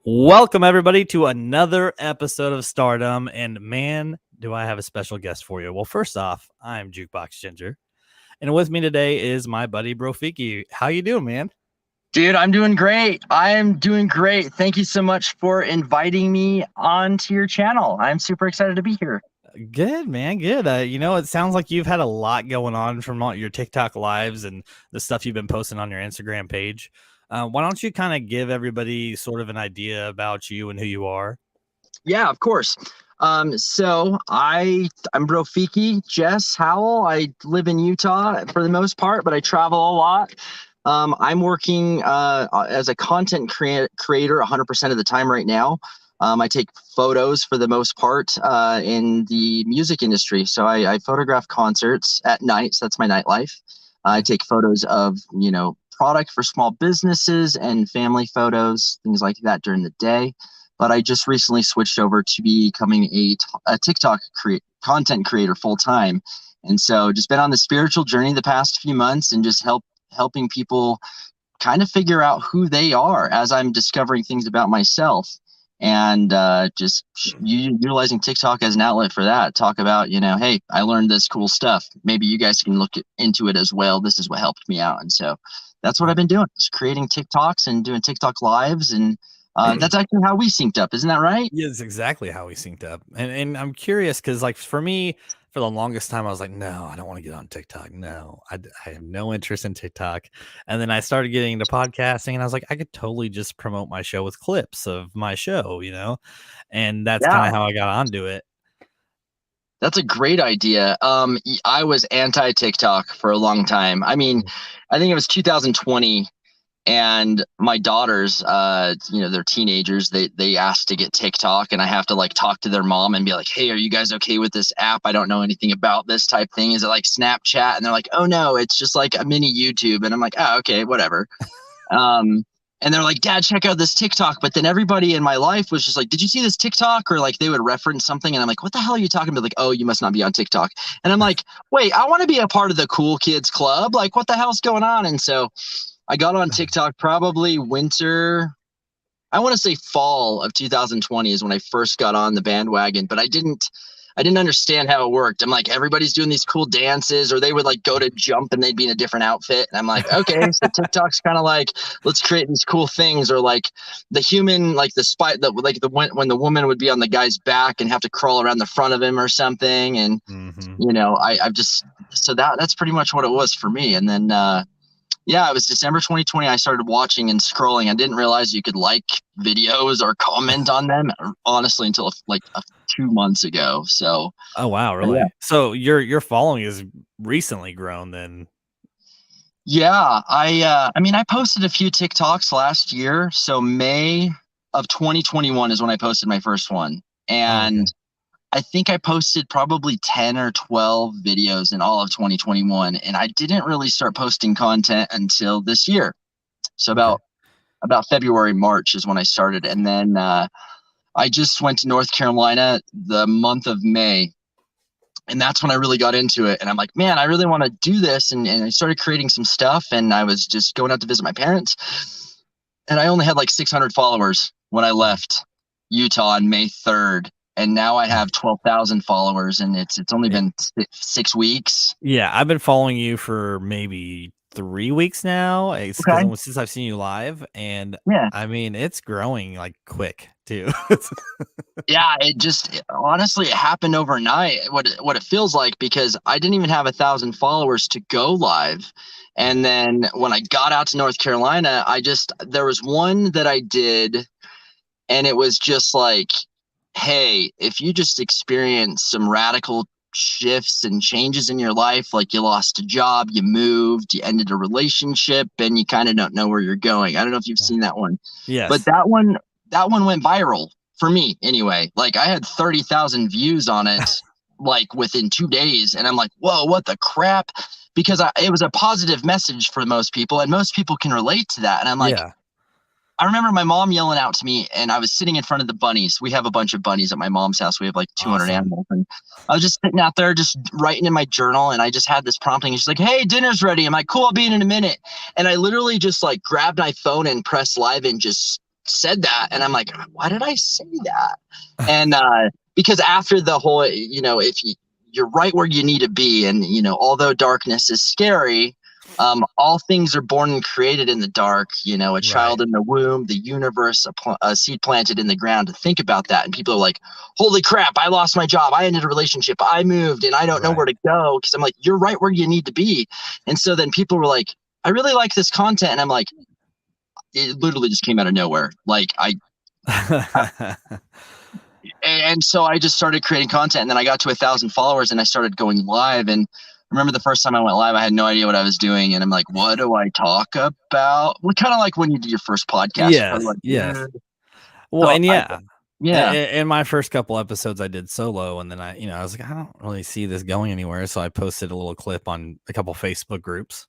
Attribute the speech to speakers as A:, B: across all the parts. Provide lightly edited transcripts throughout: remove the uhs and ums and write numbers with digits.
A: Welcome, everybody, to another episode of Stardom. And man, do I have a special guest for you. Well, first off, I'm Jukebox Ginger. And with me today is my buddy Brofiki. How you doing, man?
B: Dude, I'm doing great. I'm doing great. Thank you so much for inviting me onto your channel. I'm super excited to be here.
A: Good, man. Good. It sounds like you've had a lot going on from all your TikTok lives and the stuff you've been posting on your Instagram page. Why don't you kind of give everybody sort of an idea about you and who you are?
B: Yeah, of course. I'm Brofiki Jess Howell. I live in Utah for the most part, but I travel a lot. I'm working as a content creator 100% of the time right now. I take photos for the most part in the music industry. So I photograph concerts at night. So that's my nightlife. I take photos of, product for small businesses and family photos, things like that during the day. But I just recently switched over to becoming a TikTok content creator full time. And so just been on the spiritual journey the past few months and just helping people kind of figure out who they are as I'm discovering things about myself, and just utilizing TikTok as an outlet for that. Talk about, hey, I learned this cool stuff. Maybe you guys can look into it as well. This is what helped me out. And so that's what I've been doing, just creating TikToks and doing TikTok lives. And that's actually how we synced up. Isn't that right?
A: Yeah, it's exactly how we synced up. And I'm curious because, like, for me, for the longest time, I was like, no, I don't want to get on TikTok. No, I have no interest in TikTok. And then I started getting into podcasting, and I was like, I could totally just promote my show with clips of my show, and that's kind
B: Yeah,
A: of how I got onto it.
B: that's a great idea. I was anti TikTok for a long time. I mean, I think it was 2020. And my daughters, they're teenagers. They asked to get TikTok, and I have to like talk to their mom and be like, "Hey, are you guys okay with this app? I don't know anything about this type thing. Is it like Snapchat?" And they're like, "Oh no, it's just like a mini YouTube." And I'm like, "Oh, okay, whatever." And they're like, "Dad, check out this TikTok." But then everybody in my life was just like, "Did you see this TikTok?" Or like they would reference something, and I'm like, "What the hell are you talking about?" Like, "Oh, you must not be on TikTok." And I'm like, "Wait, I want to be a part of the cool kids club. Like, what the hell's going on?" And so I got on TikTok probably winter. I want to say fall of 2020 is when I first got on the bandwagon, but I didn't understand how it worked. I'm like, everybody's doing these cool dances, or they would like go to jump and they'd be in a different outfit. And I'm like, okay, so TikTok's kind of like, let's create these cool things, or like the human, like the spy, when the woman would be on the guy's back and have to crawl around the front of him or something. And, I've just, so that's pretty much what it was for me. And then, yeah, it was December 2020. I started watching and scrolling. I didn't realize you could like videos or comment on them, honestly, until like 2 months ago. So,
A: Oh wow,
B: yeah,
A: really? So your following is recently grown then?
B: yeah. I posted a few TikToks last year. So May of 2021 is when I posted my first one,
A: Oh, okay.
B: and I think I posted probably 10 or 12 videos in all of 2021, and I didn't really start posting content until this year. So
A: Okay.
B: about February, March is when I started. And then I just went to North Carolina the month of May. And that's when I really got into it. And I'm like, man, I really want to do this. And I started creating some stuff. And I was just going out to visit my parents. And I only had like 600 followers when I left Utah on May 3rd. And now I have 12,000 followers. And it's only been 6 weeks.
A: Yeah, I've been following you for maybe 3 weeks now. It's
B: Okay.
A: because since I've seen you live, and
B: Yeah.
A: I mean it's growing like quick too.
B: Yeah, honestly, it happened overnight. What it feels like, because I didn't even have 1,000 followers to go live. And then when I got out to North Carolina, there was one that I did, and it was just like, hey, if you just experience some radical shifts and changes in your life, like you lost a job, you moved, you ended a relationship, and you kind of don't know where you're going. I don't know if you've seen that one, but
A: Yes.
B: that one went viral for me anyway. Like I had 30,000 views on it, like within 2 days. And I'm like, whoa, what the crap? Because it was a positive message for most people, and most people can relate to that. And I'm like,
A: Yeah.
B: I remember my mom yelling out to me, and I was sitting in front of the bunnies. We have a bunch of bunnies at my mom's house. We have like 200
A: Awesome.
B: animals. And I was just sitting out there, just writing in my journal. And I just had this prompting. And she's like, hey, dinner's ready. I'm like, cool, I'll be in a minute. And I literally just like grabbed my phone and pressed live and just said that, and I'm like, why did I say that? And because after the whole, if you're right where you need to be, and although darkness is scary, all things are born and created in the dark. A child
A: Right.
B: in the womb, the universe, a seed planted in the ground. To think about that, and people are like, holy crap, I lost my job, I ended a relationship, I moved, and I don't know where
A: Right.
B: to go. Because I'm like, you're right where you need to be. And so then people were like, I really like this content, and I'm like, it literally just came out of nowhere. Like and so I just started creating content, and then I got to 1,000 followers, and I started going live. And I remember the first time I went live, I had no idea what I was doing, and I'm like, what do I talk about? Well, kind of like when you do your first podcast, you're
A: Yes,
B: probably like,
A: yes. Well,
B: so
A: and
B: I,
A: yeah,
B: yeah,
A: in my first couple episodes, I did solo, and then I was like, I don't really see this going anywhere, so I posted a little clip on a couple Facebook groups,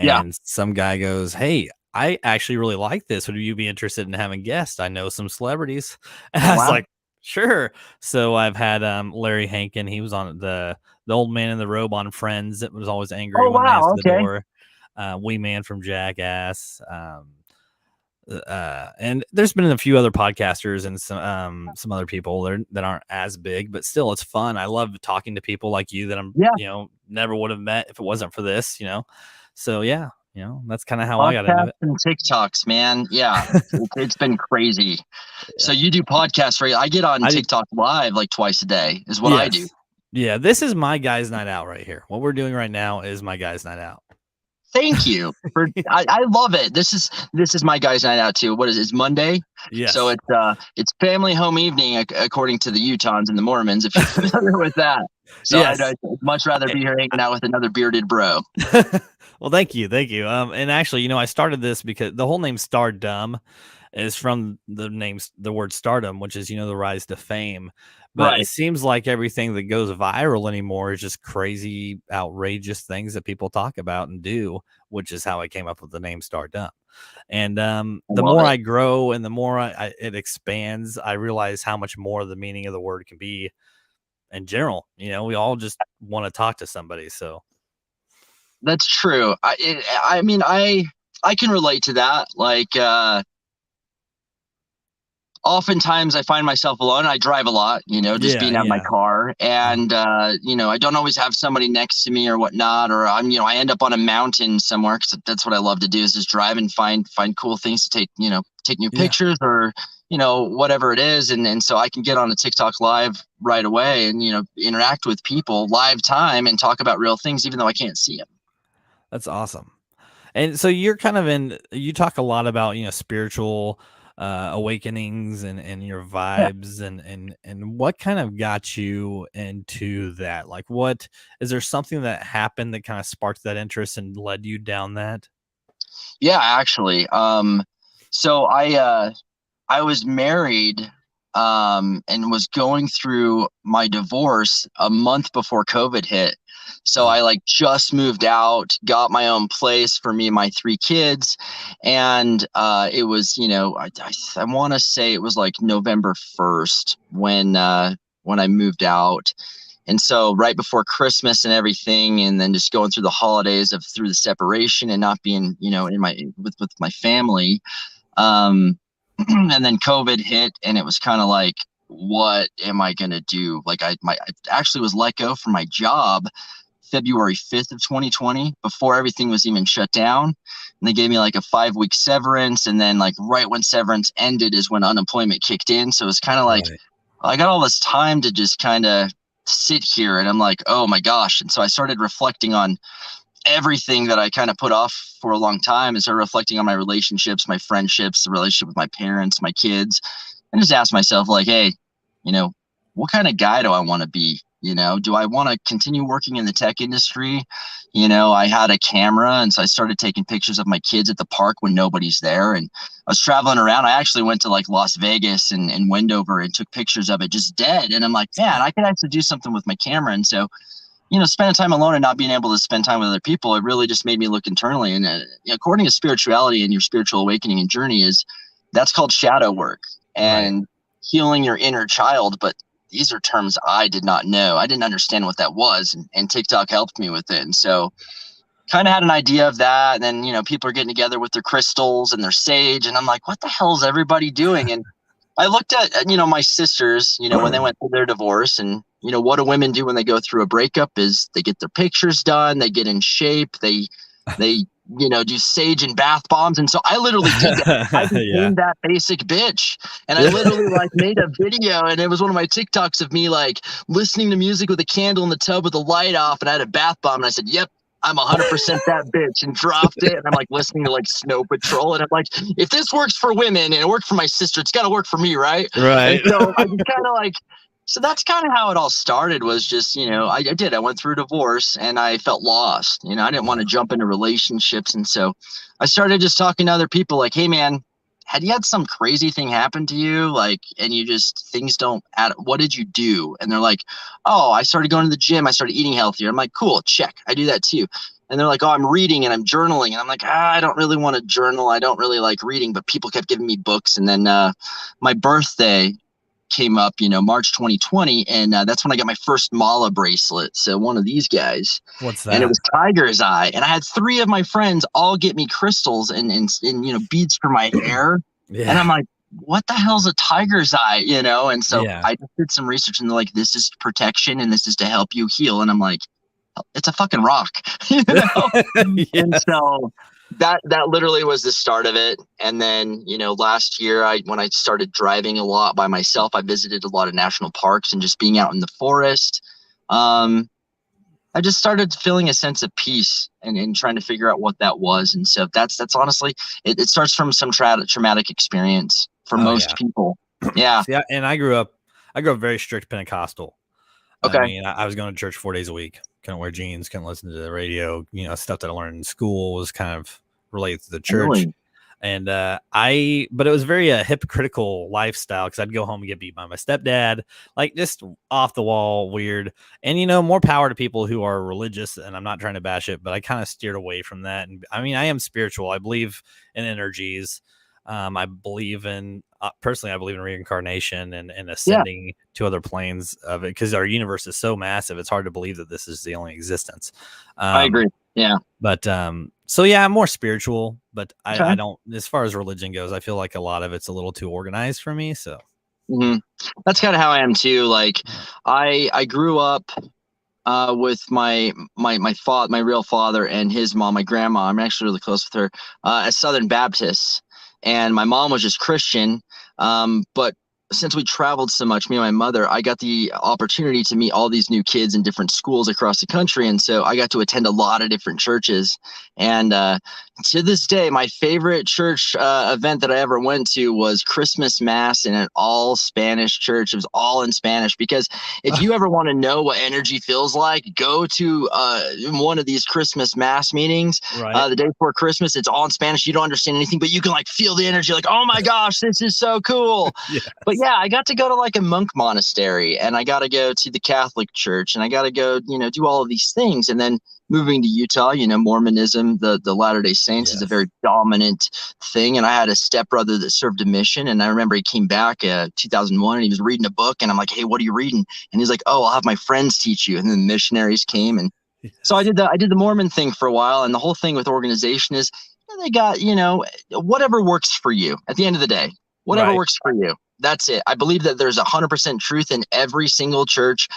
B: yeah,
A: and some guy goes, "Hey, I actually really like this. Would you be interested in having guests? I know some celebrities." And
B: oh
A: I was
B: wow,
A: like, "Sure." So I've had Larry Hankin. He was on the old man in the robe on Friends that was always angry
B: oh
A: when they
B: wow,
A: answered the
B: okay,
A: door. Wee Man from Jackass. And there's been a few other podcasters and some other people that aren't as big, but still it's fun. I love talking to people like you that I'm,
B: yeah,
A: never would have met if it wasn't for this. So yeah, that's kind of how I got into
B: podcasts
A: it.
B: and TikToks, man, yeah, it's been crazy.
A: Yeah.
B: So you do podcasts, right? I get on
A: I did.
B: TikTok live like twice a day, is what I do.
A: Yes. Yeah. This is my guys' night out right here. What we're doing right now is my guys' night out.
B: Thank you for. I love it. This is my guys' night out too. What is it? It's Monday, so
A: Yes.
B: it's family home evening according to the Utahns and the Mormons. If you're familiar with that, so I'd
A: Yes.
B: much rather be here hanging out with another bearded bro.
A: Well, thank you, thank you. And actually, I started this because the whole name Stardom is from the word stardom, which is the rise to fame. But it
B: Right.
A: seems like everything that goes viral anymore is just crazy, outrageous things that people talk about and do, which is how I came up with the name Stardom. And
B: I
A: the
B: love
A: more
B: it.
A: I grow and the more it expands, I realize how much more the meaning of the word can be in general. We all just want to talk to somebody. So
B: That's true. I mean, I can relate to that. Like, oftentimes I find myself alone. I drive a lot, just
A: yeah,
B: being out of my
A: yeah.
B: car. And, I don't always have somebody next to me or whatnot, or I end up on a mountain somewhere because that's what I love to do is just drive and find cool things to take new
A: Yeah,
B: pictures or, whatever it is. And so I can get on a TikTok live right away and, interact with people live time and talk about real things, even though I can't see them.
A: that's awesome. And so you're kind of you talk a lot about, spiritual awakenings and your
B: Yeah.
A: vibes and what kind of got you into that? Like what is there something that happened that kind of sparked that interest and led you down that?
B: Yeah, actually. So I was married and was going through my divorce a month before COVID hit. So I
A: Oh,
B: like just moved out, got my own place for me and my three kids. And it was, I want to say it was like November 1st when I moved out. And so right before Christmas and everything, and then just going through the holidays of through the separation and not being, in my with my family, and then COVID hit, and it was kind of like, what am I gonna do? Like I actually was let go from my job February 5th of 2020 before everything was even shut down. And they gave me like a 5-week severance, and then like right when severance ended is when unemployment kicked in. So it's kind of like
A: right.
B: I got all this time to just kind of sit here, and I'm like, oh my gosh. And so I started reflecting on everything that I kind of put off for a long time and started reflecting on my relationships, my friendships, the relationship with my parents, my kids, and just ask myself, like, hey, you know, what kind of guy do I want to be? Do I want to continue working in the tech industry? I had a camera, and so I started taking pictures of my kids at the park when nobody's there. And I was traveling around. I actually went to like Las Vegas and Wendover and took pictures of it just dead. And I'm like, man, I could actually do something with my camera. And so spending time alone and not being able to spend time with other people, it really just made me look internally. And according to spirituality and your spiritual awakening and journey that's called shadow work
A: Right.
B: and healing your inner child. But these are terms I did not know. I didn't understand what that was. And TikTok helped me with it. And so kind of had an idea of that. And then, people are getting together with their crystals and their sage. And I'm like, what the hell is everybody doing? And I looked at, my sisters, when they went through their divorce, and, what do women do when they go through a breakup is they get their pictures done, they get in shape, they do sage and bath bombs. And so I literally did that. I became that basic bitch. And I literally like made a video, and it was one of my TikToks of me like listening to music with a candle in the tub with the light off, and I had a bath bomb, and I said, yep, I'm 100% that bitch, and dropped it. And I'm like listening to like Snow Patrol, and I'm like, if this works for women and it worked for my sister, it's got to work for me, right?
A: Right.
B: And so I just kind of like, so that's kind of how it all started. Was just, I went through a divorce, and I felt lost. I didn't want to jump into relationships, and so I started just talking to other people, like, hey man, had you had some crazy thing happen to you, like, and you just, things don't add, what did you do? And they're like, oh, I started going to the gym, I started eating healthier. I'm like, cool, check, I do that too. And they're like, oh, I'm reading and I'm journaling. And I'm like, I don't really want to journal, I don't really like reading. But people kept giving me books. And then my birthday came up, March 2020, and that's when I got my first mala bracelet. So one of these guys.
A: What's that?
B: And it was tiger's eye. And I had 3 of my friends all get me crystals and beads for my hair.
A: Yeah.
B: And I'm like, what the hell's a tiger's eye? And so I just did some research, and they're like, this is protection and this is to help you heal. And I'm like, it's a fucking rock. And so that literally was the start of it. And then, last year, when I started driving a lot by myself, I visited a lot of national parks, and just being out in the forest, I just started feeling a sense of peace, and trying to figure out what that was. And so that's honestly, it starts from some traumatic experience for most people. Yeah.
A: See, and I grew up very strict Pentecostal.
B: Okay.
A: I mean, I was going to church 4 days a week. Couldn't wear jeans, couldn't listen to the radio. Stuff that I learned in school was kind of related to the church.
B: Really?
A: And but it was very hypocritical lifestyle, because I'd go home and get beat by my stepdad, like just off the wall, weird. And more power to people who are religious, and I'm not trying to bash it, but I kind of steered away from that. And I mean, I am spiritual. I believe in energies. I believe in personally, I believe in reincarnation and ascending to other planes of it, because our universe is so massive. It's hard to believe that this is the only existence.
B: I agree. Yeah.
A: But so yeah, I'm more spiritual, but I don't, as far as religion goes, I feel like a lot of it's a little too organized for me. So
B: that's kind of how I am too. Like I grew up with my real father and his mom, my grandma. I'm actually really close with her, as Southern Baptists. And my mom was just Christian. But since we traveled so much, me and my mother, I got the opportunity to meet all these new kids in different schools across the country. And so I got to attend a lot of different churches. And to this day, my favorite church event that I ever went to was Christmas Mass in an all Spanish church. It was all in Spanish, because if you ever want to know what energy feels like, go to one of these Christmas Mass meetings the day before Christmas. It's all in Spanish. You don't understand anything, but you can like feel the energy, like, oh my gosh, this is so cool. But yeah, I got to go to like a monk monastery, and I got to go to the Catholic Church, and I got to go, do all of these things. And then moving to Utah, Mormonism, the Latter-day Saints is a very dominant thing. And I had a stepbrother that served a mission. And I remember he came back 2001, and he was reading a book, and I'm like, hey, what are you reading? And he's like, oh, I'll have my friends teach you. And then the missionaries came. And so I did the Mormon thing for a while. And the whole thing with organization is they got, whatever works for you at the end of the day, whatever works for you. That's it. I believe that there's 100% truth in every single church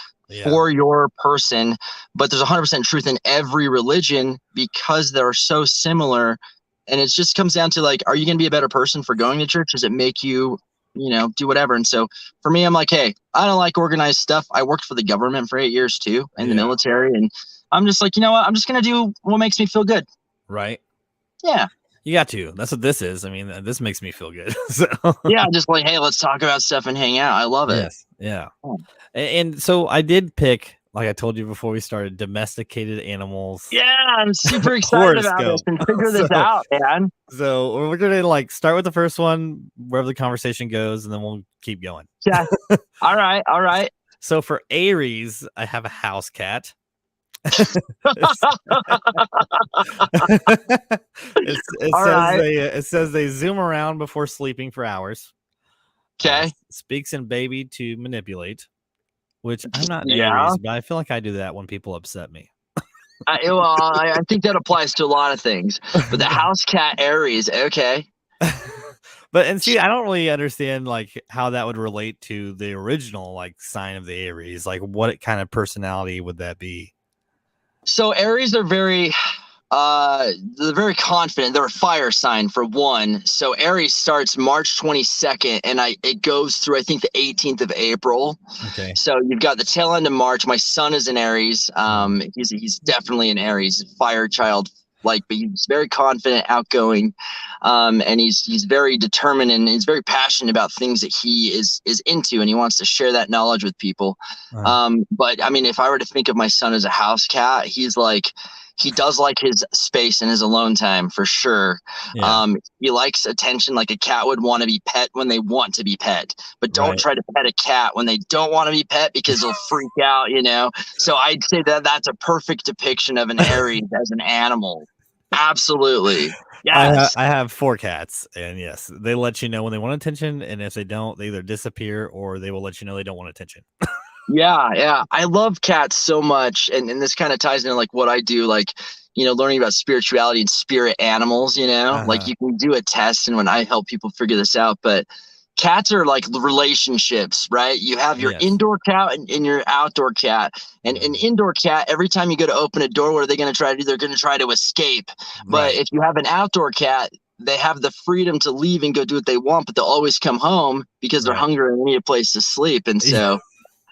B: for your person, but there's 100% truth in every religion, because they're so similar. And it just comes down to like, are you going to be a better person for going to church? Does it make you, do whatever? And so for me, I'm like, hey, I don't like organized stuff. I worked for the government for 8 years too, in the military. And I'm just like, you know what? I'm just going to do what makes me feel good.
A: Right.
B: Yeah.
A: You got to. That's what this is. I mean, this makes me feel good. So
B: yeah, just like, hey, let's talk about stuff and hang out. I love it.
A: Yes. Yeah. And so I did pick, like I told you before we started, domesticated animals.
B: Yeah, I'm super excited about this and figure this out, man.
A: So we're gonna like start with the first one, wherever the conversation goes, and then we'll keep going.
B: Yeah. All right.
A: So for Aries, I have a house cat. It says they zoom around before sleeping for hours.
B: Okay.
A: Speaks in baby to manipulate, which I'm not an Aries, but I feel like I do that when people upset me.
B: I think that applies to a lot of things, but the house cat Aries, okay.
A: But and see, I don't really understand like how that would relate to the original like sign of the Aries. Like, what kind of personality would that be?
B: So Aries are they're very confident. They're a fire sign for one. So Aries starts March 22nd and it goes through I think the 18th of April.
A: Okay.
B: So you've got the tail end of March. My son is an Aries. He's definitely an Aries, fire child. Like, but he's very confident, outgoing, and he's very determined and he's very passionate about things that he is into, and he wants to share that knowledge with people.
A: Uh,
B: But I mean, if I were to think of my son as a house cat, he does like his space and his alone time for sure.
A: yeah.
B: He likes attention like a cat would want to be pet when they want to be pet, but don't
A: Right.
B: try to pet a cat when they don't want to be pet because they'll freak out, you know? So I'd say that that's a perfect depiction of an Aries as an animal. Absolutely. Yes.
A: I have 4 cats, and yes, they let you know when they want attention, and if they don't, they either disappear or they will let you know they don't want attention.
B: Yeah, yeah. I love cats so much. And this kind of ties into like what I do, like, learning about spirituality and spirit animals, like
A: Uh-huh.
B: you can do a test and when I help people figure this out, but cats are like relationships, right? You have your
A: Yes.
B: indoor cat and your outdoor cat. And an
A: Mhm.
B: indoor cat, every time you go to open a door, what are they going to try to do? They're going to try to escape. But
A: Right.
B: if you have an outdoor cat, they have the freedom to leave and go do what they want, but they'll always come home because they're
A: Right.
B: hungry and need a place to sleep. And
A: Yeah.
B: so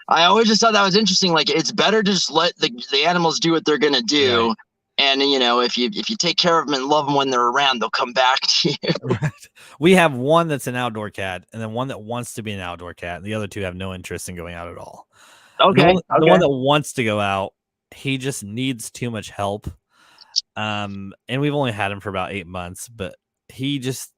B: I always just thought that was interesting. Like it's better to just let the animals do what they're gonna
A: Right.
B: do. And if you take care of them and love them when they're around, they'll come back to you.
A: Right. We have one that's an outdoor cat, and then one that wants to be an outdoor cat, and the other 2 have no interest in going out at all.
B: Okay,
A: The one
B: okay.
A: that wants to go out, he just needs too much help. And we've only had him for about 8 months, but he just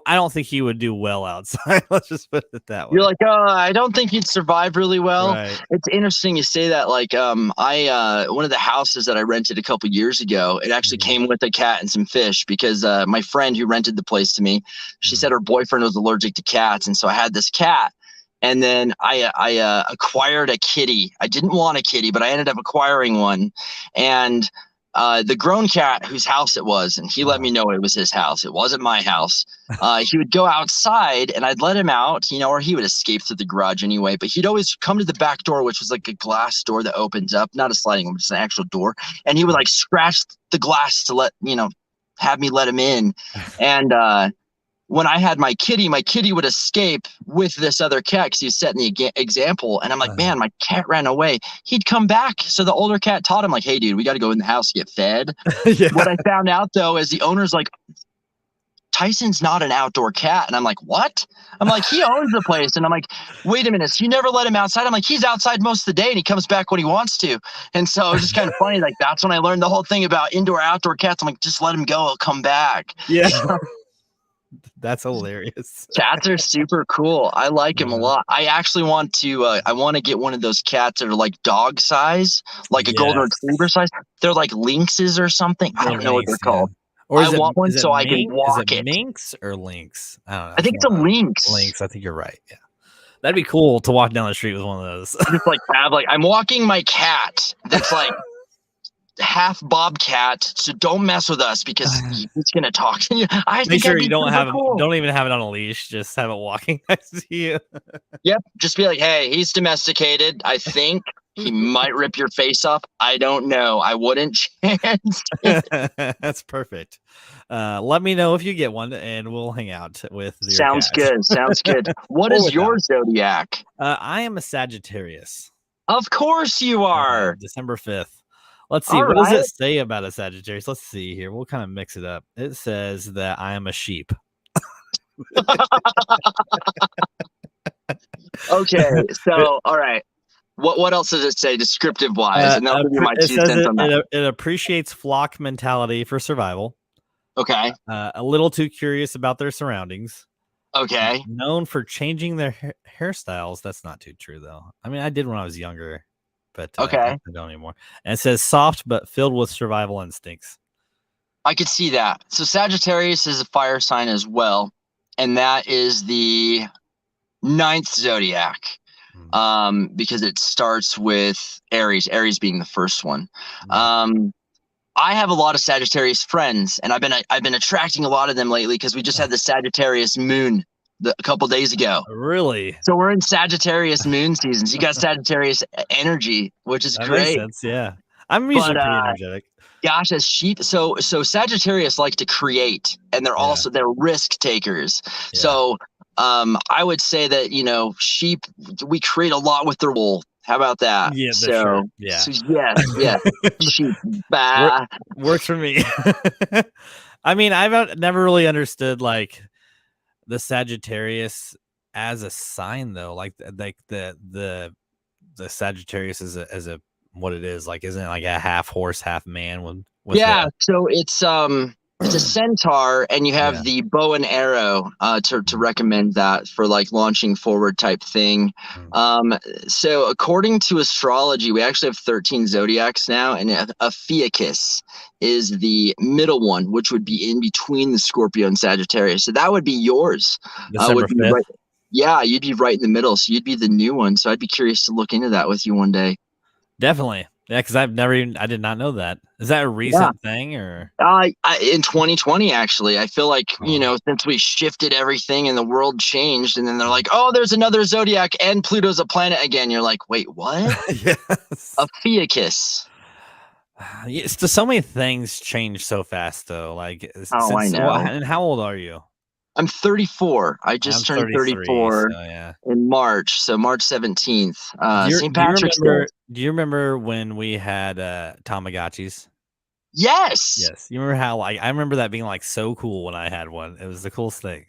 A: I don't think he would do well outside. Let's just put it that
B: You're
A: way.
B: like, oh, I don't think you'd survive really well.
A: Right.
B: It's interesting you say that. Like, I one of the houses that I rented a couple years ago, it actually
A: Mhm,
B: came with a cat and some fish because my friend who rented the place to me, she
A: mhm.
B: said her boyfriend was allergic to cats, and so I had this cat. And then I acquired a kitty. I didn't want a kitty, but I ended up acquiring one. And the grown cat whose house it was, and he let
A: Uh-huh.
B: me know it was his house. It wasn't my house. He would go outside and I'd let him out, or he would escape through the garage anyway. But he'd always come to the back door, which was like a glass door that opens up, not a sliding one, just an actual door. And he would like scratch the glass to have me let him in. And when I had my kitty would escape with this other cat because he was setting the example. And I'm like,
A: Uh-huh.
B: man, my cat ran away. He'd come back. So the older cat taught him, like, hey, dude, we got to go in the house to get fed. What
A: Yeah.
B: I found out though is the owner's like, Tyson's not an outdoor cat. And I'm like, what? I'm like, he owns the place. And I'm like, wait a minute. So you never let him outside? I'm like, he's outside most of the day and he comes back when he wants to. And so it was just kind of funny. Like, that's when I learned the whole thing about indoor, outdoor cats. I'm like, just let him go. He'll come back.
A: Yeah. That's hilarious.
B: Cats are super cool. I like them a
A: Uh,
B: lot. I actually I want to get one of those cats that are like dog size, like a golden
A: yes.
B: retriever size. They're like lynxes or something. I
A: They're
B: don't know what
A: lynx,
B: they're
A: yeah.
B: called.
A: Or
B: I want one so I can
A: is it
B: walk it.
A: minx or lynx? I don't know.
B: I
A: It's
B: think it's a
A: one of
B: lynx.
A: lynx. I think you're right. Yeah. That'd be cool to walk down the street with one of those.
B: Just like have like I'm walking my cat that's like half bobcat, so don't mess with us because he's gonna talk to you. I
A: Make
B: think I'd
A: sure you
B: be super cool.
A: don't even have it on a leash, just have it walking next to you.
B: Yep, just be like, hey, he's domesticated. I think he might rip your face off. I don't know. I wouldn't chance.
A: That's perfect. Let me know if you get one, and we'll hang out with your
B: Sounds
A: cat.
B: good. Sounds good. What
A: Or
B: is
A: without.
B: your zodiac?
A: I am a Sagittarius,
B: Of course you are.
A: December 5th. Let's see,
B: All
A: what does
B: right.
A: it say about a Sagittarius? Let's see here. We'll kind of mix it up. It says that I am a sheep.
B: Okay. So, all right. What else does it say descriptive wise? And I'll give you my
A: It
B: two
A: says
B: cents on that.
A: it appreciates flock mentality for survival.
B: Okay.
A: A little too curious about their surroundings.
B: Okay.
A: Known for changing their hairstyles. That's not too true, though. I mean, I did when I was younger, but
B: Okay.
A: I don't anymore. And it says soft but filled with survival instincts.
B: I could see that. So Sagittarius is a fire sign as well. And that is the ninth zodiac.
A: Mm.
B: because it starts with Aries being the first one.
A: Right.
B: I have a lot of Sagittarius friends, and I've been attracting a lot of them lately because we just had the Sagittarius moon a couple days ago.
A: Really?
B: So we're in Sagittarius moon seasons. You got Sagittarius energy, which is
A: That makes
B: great.
A: sense. Yeah. I'm
B: But
A: usually pretty energetic.
B: gosh, as sheep, so Sagittarius like to create, and
A: Yeah.
B: they're risk takers.
A: Yeah.
B: So I would say that sheep, we create a lot with their wool. How about that?
A: Yeah, the shirt.
B: So,
A: Yeah.
B: yes, yes, sheep.
A: Work,
B: Bah.
A: works for me. I mean, I've never really understood like the Sagittarius as a sign though. Like the Sagittarius as a what it is, like isn't it like a half horse, half man with
B: Yeah,
A: the
B: so it's a centaur, and you have
A: yeah.
B: the bow and arrow to
A: Mm,
B: recommend that for like launching forward type thing.
A: mm.
B: Um, so according to astrology, we actually have 13 zodiacs now, and Ophiuchus is the middle one, which would be in between the Scorpio and Sagittarius. So that would be yours.
A: December
B: Would be
A: 5th.
B: right. Yeah, you'd be right in the middle. So you'd be the new one. So I'd be curious to look into that with you one day.
A: Definitely. Yeah, because I did not know that. Is that a
B: Yeah.
A: recent thing or
B: In 2020, actually, I feel like,
A: oh.
B: since we shifted everything and the world changed, and then they're like, oh, there's another zodiac and Pluto's a planet again. You're like, wait, what?
A: Yes.
B: Ophiuchus.
A: Yes, so many things change so fast though. Like
B: Oh, I
A: since
B: know.
A: and how old are you?
B: I'm 34. I
A: I'm
B: just turned
A: 33, so
B: 34
A: yeah.
B: in March. So March 17th, St.
A: Do you
B: Patrick's Day.
A: remember when we had Tamagotchis?
B: Yes.
A: Yes. You remember how like I remember that being like so cool when I had one. It was the coolest thing.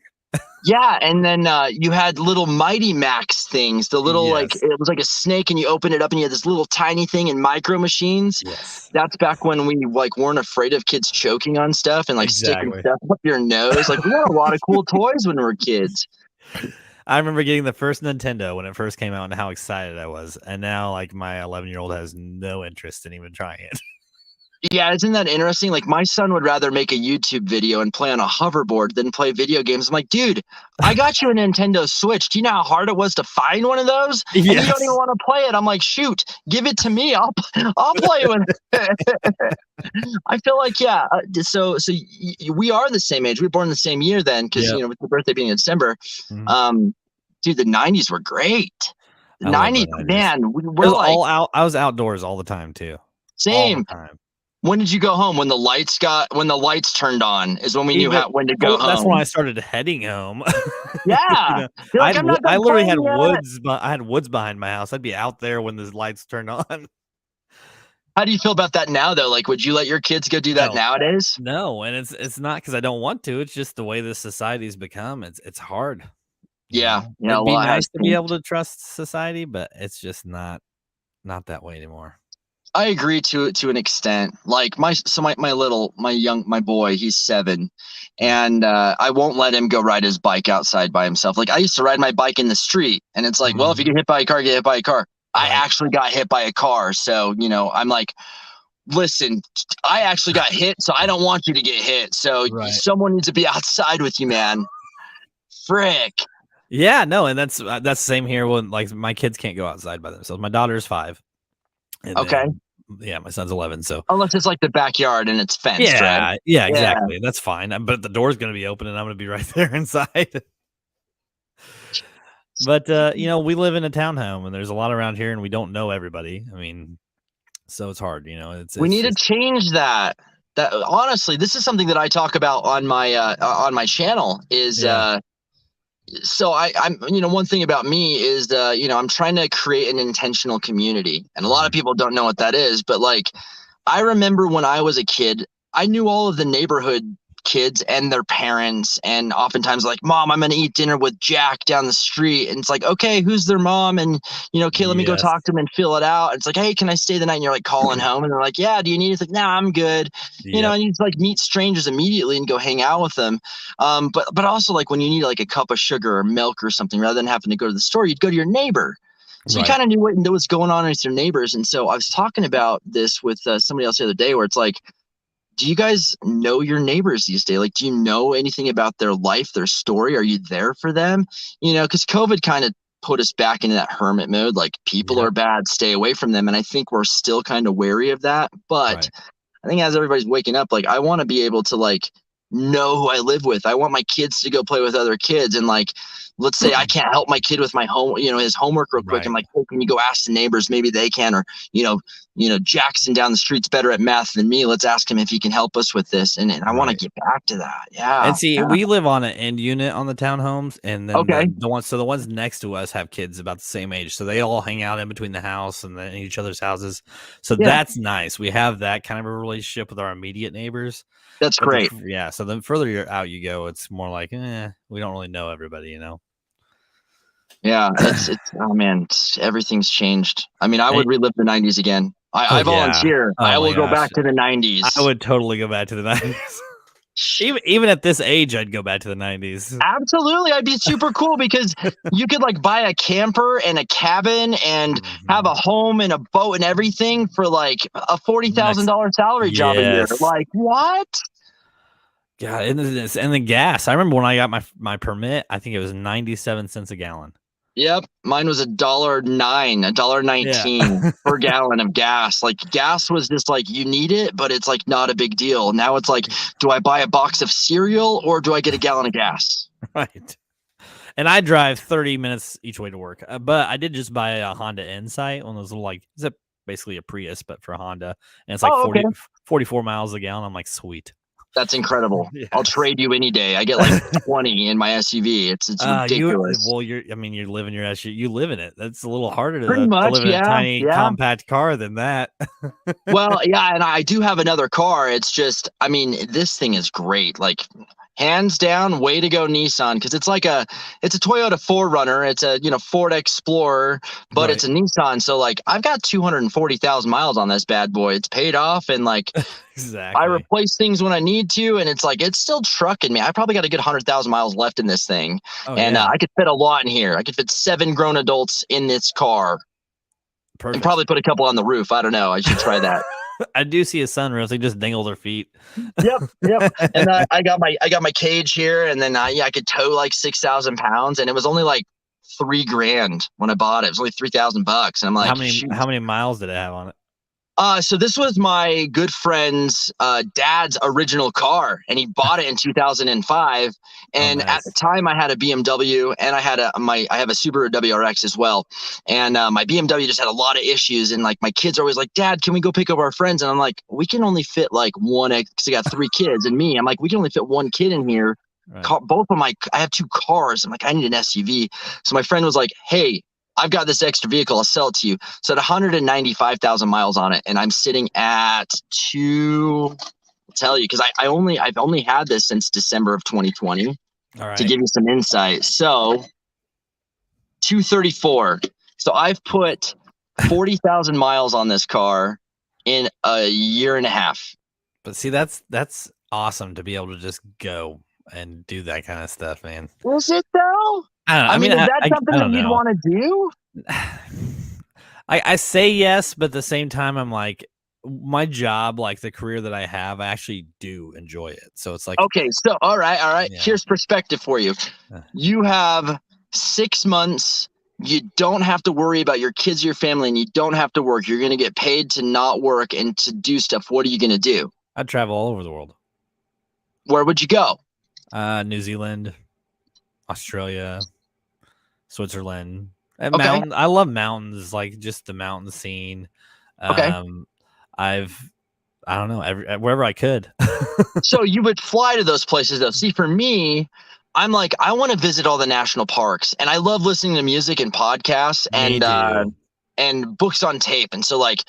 B: Yeah, and then you had little Mighty Max things. The little, like,
A: Yes.
B: it was like a snake, and you open it up, and you had this little tiny thing in Micro Machines.
A: Yes.
B: That's back when we like weren't afraid of kids choking on stuff and like sticking
A: Exactly.
B: stuff up your nose. Like we had a lot of cool toys when we were kids.
A: I remember getting the first Nintendo when it first came out and how excited I was. And now like my 11-year-old has no interest in even trying it.
B: Yeah, isn't that interesting? Like my son would rather make a YouTube video and play on a hoverboard than play video games. I'm like, dude, I got you a Nintendo Switch. Do you know how hard it was to find one of those? And you don't even
A: Yes.
B: want to play it. I'm like, shoot, give it to me. I'll play with it. I feel like, yeah. We are the same age. We were born the same year then, because
A: Yep.
B: with the birthday being in December.
A: Mhm.
B: Um, dude, the '90s were great. The
A: I love the
B: '90s,
A: 90s.
B: man,
A: It
B: we're
A: was
B: like
A: all out. I was outdoors all the time too. All the
B: same.
A: time.
B: When did you go home? When the lights turned on is when we knew
A: Even
B: when to go
A: well, that's when I
B: home.
A: started heading home. You
B: Yeah,
A: know,
B: you're like, I'm not
A: I
B: done
A: literally had
B: playing yet.
A: woods, but I had woods behind my house. I'd be out there when the lights turned on.
B: How do you feel about that now, though? Like, would you let your kids go do that
A: No,
B: nowadays?
A: no, and it's not because I don't want to. It's just the way this society's become. It's hard. You
B: Yeah,
A: know,
B: yeah, a
A: it'd be
B: lot has
A: nice to be able
B: changed.
A: to trust society, but it's just not that way anymore.
B: I agree to an extent. Like my boy, he's 7,
A: Mm,
B: and I won't let him go ride his bike outside by himself. Like I used to ride my bike in the street, and it's like, well, if you
A: mhm,
B: get hit by a car, get hit by a car. I
A: right,
B: actually got hit by a car, so I'm like, listen, I actually got hit, so I don't want you to get hit. So
A: right.
B: someone needs to be outside with you, man. Frick.
A: Yeah, no, and that's the same here when like my kids can't go outside by themselves. My daughter's 5, and
B: Okay.
A: then yeah, my son's 11. So
B: Unless it's like the backyard and it's fenced, right?
A: yeah,
B: Yeah.
A: exactly. That's fine. But the door's gonna be open, and I'm gonna be right there inside. But we live in a townhome, and there's a lot around here, and we don't know everybody. I mean, so it's hard.
B: We
A: It's
B: need to
A: just
B: change that. That honestly, this is something that I talk about on my channel is
A: yeah.
B: so I'm one thing about me is I'm trying to create an intentional community, and a lot of
A: Mhm.
B: people don't know what that is, but like I remember when I was a kid, I knew all of the neighborhood kids and their parents, and oftentimes like, mom, I'm going to eat dinner with Jack down the street, and it's like, okay, who's their mom? And okay, let me go
A: Yes.
B: talk to them and fill it out. It's like, hey, can I stay the night? And you're like calling home, and they're like, yeah, do you need it? It's like, nah, I'm good.
A: Yep.
B: And you like meet strangers immediately and go hang out with them. But also like when you need like a cup of sugar or milk or something, rather than having to go to the store, you'd go to your neighbor. So you
A: Right.
B: kind of knew what was going on with your neighbors. And so I was talking about this with somebody else the other day, where it's like, do you guys know your neighbors these days? Like, do you know anything about their life, their story? Are you there for them? Because COVID kind of put us back into that hermit mode. Like, people
A: Yep.
B: are bad, stay away from them. And I think we're still kind of wary of that. But
A: Right.
B: I think as everybody's waking up, like, I want to be able to like know who I live with. I want my kids to go play with other kids. And like, let's say I can't help my kid with my home, his homework real quick. I'm
A: Right.
B: like, hey, can you go ask the neighbors? Maybe they can. Or, Jackson down the street's better at math than me. Let's ask him if he can help us with this. And I want to
A: Right.
B: get back to that. Yeah.
A: And see,
B: Yeah.
A: we live on an end unit on the townhomes, and then
B: Okay.
A: the ones next to us have kids about the same age, so they all hang out in between the house and then each other's houses. So
B: Yeah.
A: that's nice. We have that kind of a relationship with our immediate neighbors.
B: That's
A: But
B: great.
A: so the further out you go, it's more like, we don't really know everybody,
B: Yeah. It's oh man, everything's changed. I mean, I
A: And-
B: would relive the 90s again.
A: Oh,
B: I
A: yeah.
B: volunteer.
A: Oh
B: I
A: my
B: will go
A: gosh.
B: back to the 90s.
A: I would totally go back to the 90s. Even at this age, I'd go back to the 90s.
B: Absolutely. I'd be super cool because you could like buy a camper and a cabin and have a home and a boat and everything for like a $40,000 salary job a year.
A: Yes.
B: Like, what?
A: Yeah, and the gas. I remember when I got my permit, I think it was 97 cents a gallon.
B: Yep. Mine was $1.19 per gallon of gas. Like, gas was just like, you need it, but it's like not a big deal. Now it's like, do I buy a box of cereal or do I get a gallon of gas?
A: Right. And I drive 30 minutes each way to work. But I did just buy a Honda Insight, one of those little, like, is it basically a Prius, but for Honda. And it's like
B: Oh, okay.
A: 44 miles a gallon. I'm like, sweet.
B: That's incredible.
A: Yes.
B: I'll trade you any day. I get like 20 in my SUV. It's ridiculous.
A: You're living your SUV. You live in it. That's a little harder to
B: Pretty much,
A: live in a tiny
B: yeah.
A: compact car than that.
B: Well, yeah, and I do have another car. It's just, I mean, this thing is great. Like, hands down, way to go, Nissan, because it's a Toyota 4Runner. It's a Ford Explorer, but it's a Nissan. So like, I've got 240,000 miles on this bad boy. It's paid off, and like,
A: exactly.
B: I replace things when I need to, and it's like, it's still trucking me. I probably got a good 100,000 miles left in this thing, and I could fit a lot in here. I could fit 7 grown adults in this car.
A: Perfect.
B: And probably put a couple on the roof. I don't know. I should try that.
A: I do see a sunroof. They just dangle their feet.
B: Yep. And I got my cage here, and then I could tow like 6,000 pounds, and it was only like $3,000 when I bought it. It was only $3,000, and I'm like,
A: how many miles did it have on it?
B: So this was my good friend's dad's original car, and he bought it in 2005. And
A: nice.
B: At the time, I had a BMW, and I have a Subaru WRX as well. And my BMW just had a lot of issues, and like, my kids are always like, "Dad, can we go pick up our friends?" And I'm like, "We can only fit like one," because I got 3 kids and me. I'm like, "We can only fit 1 kid in here."
A: Right.
B: I have 2 cars. I'm like, I need an SUV. So my friend was like, "Hey, I've got this extra vehicle. I'll sell it to you." So it had 195,000 miles on it, and I'm sitting at I'll tell you, because I've only had this since December of 2020.
A: All right.
B: To give you some insight. So 234. So I've put 40,000 miles on this car in a year and a half.
A: But see, that's awesome to be able to just go and do that kind of stuff, man.
B: Was it though?
A: I mean,
B: is that something that you'd want to do?
A: I say yes, but at the same time, I'm like, my job, like the career that I have, I actually do enjoy it. So it's like,
B: okay, so all right.
A: Yeah.
B: Here's perspective for you. You have 6 months. You don't have to worry about your kids, your family, and you don't have to work. You're going to get paid to not work and to do stuff. What are you going to do?
A: I'd travel all over the world.
B: Where would you go?
A: New Zealand, Australia, Switzerland. And
B: Okay.
A: I love mountains, like just the mountain scene.
B: Okay.
A: I don't know, wherever I could.
B: So you would fly to those places though. See, for me, I'm like, I want to visit all the national parks, and I love listening to music and podcasts and books on tape. And so like,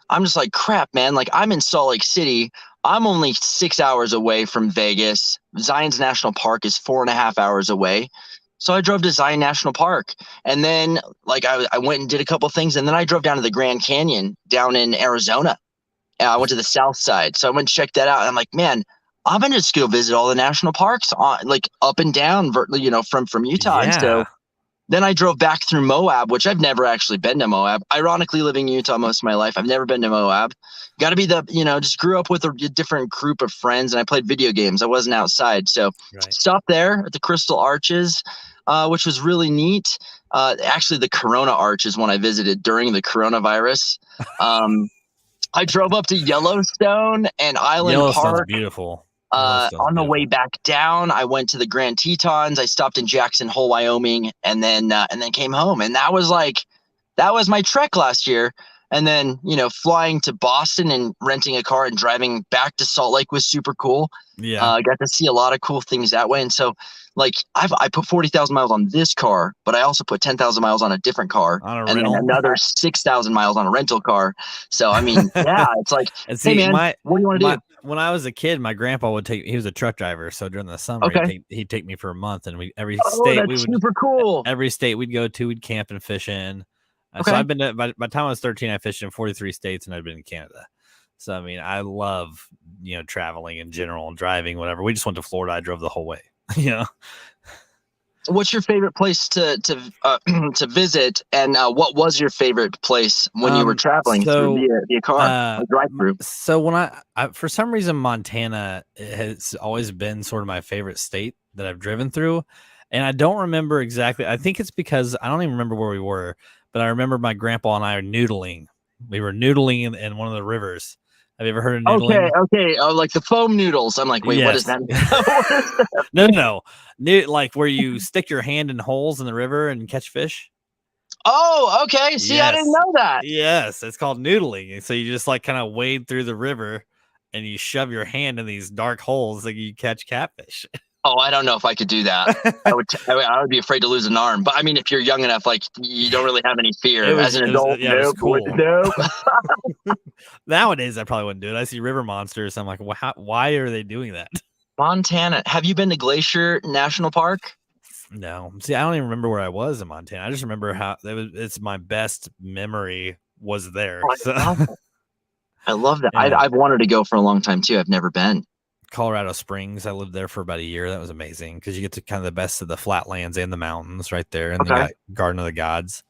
B: I'm just like, crap, man. Like, I'm in Salt Lake City. I'm only 6 hours away from Vegas. Zion's National Park is 4.5 hours away. So I drove to Zion National Park, and then like I went and did a couple things, and then I drove down to the Grand Canyon down in Arizona. I went to the south side, so I went and checked that out. And I'm like, man, I'm gonna just go visit all the national parks like up and down, from Utah.
A: Yeah.
B: And so then I drove back through Moab, which I've never actually been to Moab. Ironically, living in Utah most of my life, I've never been to Moab. Got to be just grew up with a different group of friends, and I played video games. I wasn't outside, so stopped there at the Crystal Arches. which was really neat. Actually, the Corona Arch is one I visited during the coronavirus. Um, I drove up to Yellowstone and Island
A: Yellowstone's
B: Park.
A: beautiful. Yellowstone's
B: On the way
A: beautiful.
B: back down, I went to the Grand Tetons. I stopped in Jackson Hole, Wyoming, and then came home. And that was my trek last year. And then, flying to Boston and renting a car and driving back to Salt Lake was super cool.
A: Yeah.
B: I got to see a lot of cool things that way. And so, like, I put 40,000 miles on this car, but I also put 10,000 miles on a different car,
A: On a
B: and
A: rental.
B: then another 6,000 miles on a rental car. So, I mean, yeah, it's like,
A: And
B: hey,
A: see,
B: man, what do you want to do?
A: when I was a kid, my grandpa he was a truck driver. So during the summer,
B: Okay.
A: he'd take me for a month, and
B: That's super cool.
A: every state we'd go to, we'd camp and fish in. So
B: Okay.
A: I've been by the time I was 13, I fished in 43 states, and I've been in Canada. So I mean, I love traveling in general and driving, whatever. We just went to Florida. I drove the whole way.
B: What's your favorite place to to visit, and what was your favorite place when you were traveling through via car or drive through?
A: So when I for some reason Montana has always been sort of my favorite state that I've driven through, and I don't remember exactly. I think it's because I don't even remember where we were, but I remember my grandpa and I are noodling. We were noodling in one of the rivers. Have you ever heard of noodling?
B: Okay. Oh, like the foam noodles. I'm like, wait,
A: yes.
B: What is that?
A: No. Like where you stick your hand in holes in the river and catch fish.
B: Oh, okay. See, yes. I didn't know that.
A: Yes, it's called noodling. So you just like kind of wade through the river and you shove your hand in these dark holes that you catch catfish.
B: Oh, I don't know if I could do that. I would be afraid to lose an arm. But I mean, if you're young enough, like you don't really have any fear. As an adult,
A: it was cool.
B: Nope.
A: Nowadays, I probably wouldn't do it. I see river monsters. I'm like, why are they doing that?
B: Montana. Have you been to Glacier National Park?
A: No. See, I don't even remember where I was in Montana. I just remember how it's my best memory was there.
B: I love that. Yeah. I've wanted to go for a long time too. I've never been.
A: Colorado Springs. I lived there for about a year. That was amazing because you get to kind of the best of the flatlands and the mountains right there. And then you got Garden of the Gods.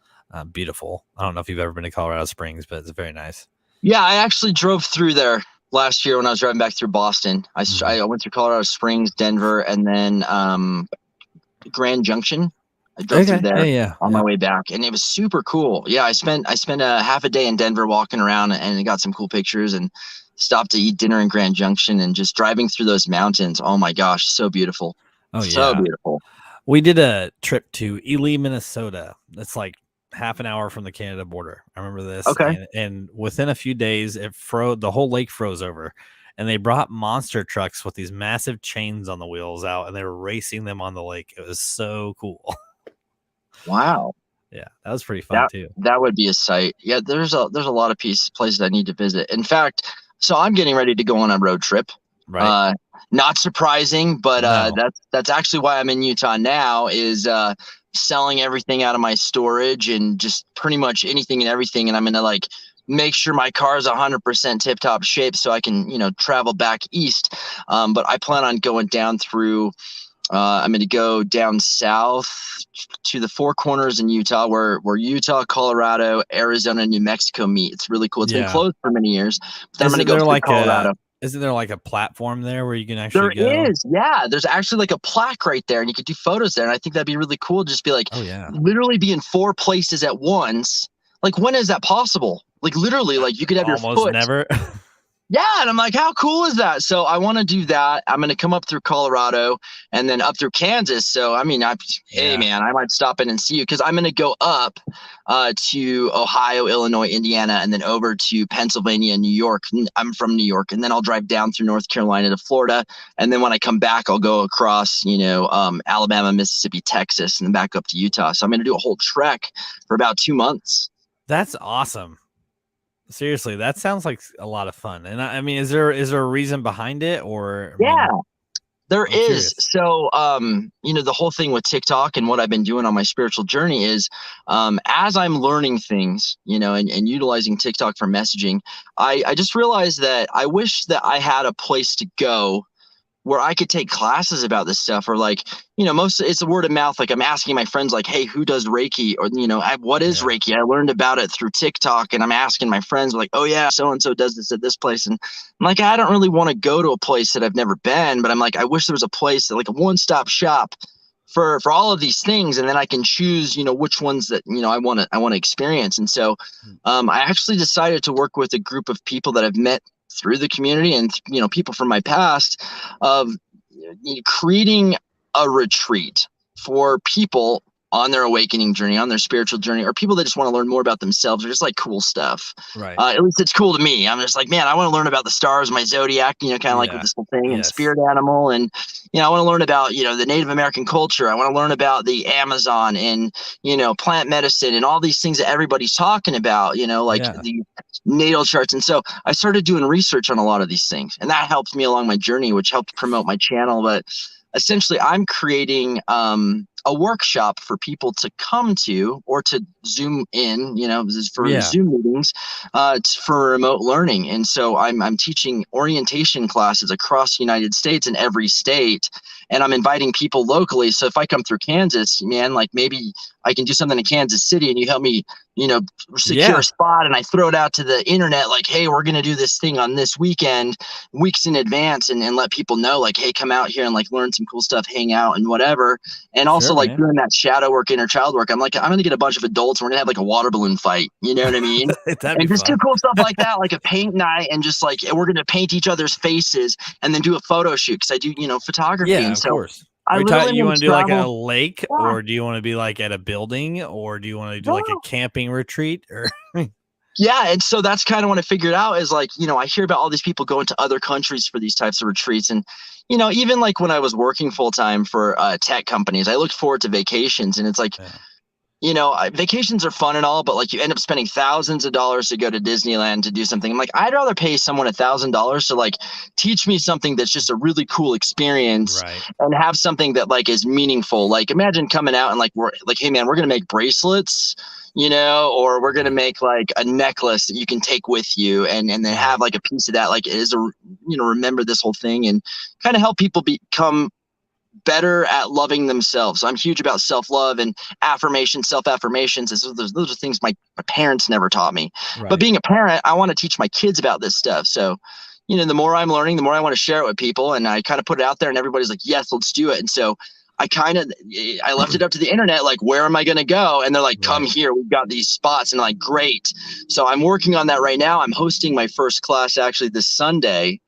A: Beautiful. I don't know if you've ever been to Colorado Springs, but it's very nice.
B: Yeah, I actually drove through there last year when I was driving back through Boston. I went through Colorado Springs, Denver, and then Grand Junction. I drove through there on my way back, and it was super cool. Yeah, I spent a half a day in Denver walking around, and I got some cool pictures and stopped to eat dinner in Grand Junction, and just driving through those mountains. Oh my gosh, so beautiful.
A: Oh yeah,
B: so beautiful.
A: We did a trip to Ely, Minnesota. That's like half an hour from the Canada border. I remember this.
B: Okay.
A: And within a few days, the whole lake froze over, and they brought monster trucks with these massive chains on the wheels out, and they were racing them on the lake. It was so cool.
B: Wow.
A: Yeah, that was pretty fun too.
B: That would be a sight. Yeah, there's a lot of places I need to visit. In fact, so I'm getting ready to go on a road trip.
A: Right.
B: Not surprising, but
A: no.
B: that's actually why I'm in Utah now, is selling everything out of my storage and just pretty much anything and everything. And I'm going to like make sure my car is 100% tip top shape so I can, travel back east. But I plan on going down through, I'm going to go down south to the Four Corners in Utah, where Utah, Colorado, Arizona, and New Mexico meet. It's really cool. It's been closed for many years. But then I'm going to go through Colorado.
A: Isn't there like a platform there where you can actually go?
B: There is, yeah. There's actually like a plaque right there, and you could do photos there. And I think that'd be really cool. Just be like, literally be in 4 places at once. Like, when is that possible? Like, literally, like you could have your foot.
A: Never.
B: Yeah, and I'm like, how cool is that? So I want to do that. I'm going to come up through Colorado and then up through Kansas. So, I mean, hey, man, I might stop in and see you, because I'm going to go up to Ohio, Illinois, Indiana, and then over to Pennsylvania and New York. I'm from New York, and then I'll drive down through North Carolina to Florida. And then when I come back, I'll go across, Alabama, Mississippi, Texas, and then back up to Utah. So I'm going to do a whole trek for about 2 months.
A: That's awesome. Seriously, that sounds like a lot of fun. And I mean, is there a reason behind it, or?
B: There is. So, the whole thing with TikTok and what I've been doing on my spiritual journey is, as I'm learning things, and utilizing TikTok for messaging, I just realized that I wish that I had a place to go where I could take classes about this stuff, or like, most it's a word of mouth. Like, I'm asking my friends, like, hey, who does Reiki? Or, what is Reiki? I learned about it through TikTok, and I'm asking my friends, like, oh yeah, so-and-so does this at this place. And I'm like, I don't really want to go to a place that I've never been, but I'm like, I wish there was a place that, like, a one-stop shop for all of these things, and then I can choose, which ones that I want to experience. And so I actually decided to work with a group of people that I've met through the community, and people from my past, of creating a retreat for people on their awakening journey, on their spiritual journey, or people that just want to learn more about themselves, or just like cool stuff.
A: Right.
B: At least it's cool to me. I'm just like, man, I want to learn about the stars, my zodiac, kind of like with
A: Yeah.
B: this whole thing, and
A: Yes.
B: spirit animal. And, I want to learn about, the Native American culture. I want to learn about the Amazon, and, plant medicine, and all these things that everybody's talking about, like
A: Yeah.
B: the natal charts. And so I started doing research on a lot of these things, and that helped me along my journey, which helped promote my channel. But essentially, I'm creating a workshop for people to come to, or to Zoom in, this is for
A: Yeah.
B: Zoom meetings, for remote learning. And so I'm teaching orientation classes across the United States, in every state, and I'm inviting people locally. So if I come through Kansas, man, like maybe I can do something in Kansas City, and you help me, secure a
A: Yeah.
B: spot, and I throw it out to the internet, like, hey, we're going to do this thing on this weekend, weeks in advance, and let people know, like, hey, come out here and like learn some cool stuff, hang out and whatever. And also
A: Sure,
B: like
A: man.
B: doing that shadow work, inner child work. I'm like, I'm going to get a bunch of adults, and we're going to have like a water balloon fight. You know what I mean?
A: That'd be
B: And just do
A: fun.
B: cool stuff like that, like a paint night, and just like we're going to paint each other's faces, and then do a photo shoot, because I do, photography.
A: Yeah,
B: And
A: of
B: so
A: course. Are
B: I
A: you talking,
B: literally
A: you
B: want
A: want to
B: to
A: do like a
B: travel.
A: lake,
B: Yeah,
A: or do you want to be like at a building, or do you want to do like a
B: yeah.
A: camping retreat, or
B: Yeah, and so that's kind of what I figured out, is like, I hear about all these people going to other countries for these types of retreats. And, even like when I was working full time for tech companies, I looked forward to vacations. And it's like,
A: yeah.
B: vacations are fun and all, but like you end up spending thousands of dollars to go to Disneyland to do something. I'm like, I'd rather pay someone $1,000 to like teach me something that's just a really cool experience,
A: Right.
B: and have something that like is meaningful. Like imagine coming out and like, we're like, hey man, we're gonna make bracelets, or we're gonna
A: Yeah.
B: make like a necklace that you can take with you, and then have
A: Right.
B: like a piece of that, like, is a, remember this whole thing, and kind of help people become better at loving themselves. So I'm huge about self-love and affirmation, self-affirmations. Those are things my parents never taught me. But
A: Right.
B: being a parent, I want to teach my kids about this stuff. So, the more I'm learning, the more I want to share it with people. And I kind of put it out there, and everybody's like, yes, let's do it. And so I left it up to the internet, like, where am I going to go? And they're like, come
A: Right.
B: here, we've got these spots. And I'm like, great. So I'm working on that right now. I'm hosting my first class actually this Sunday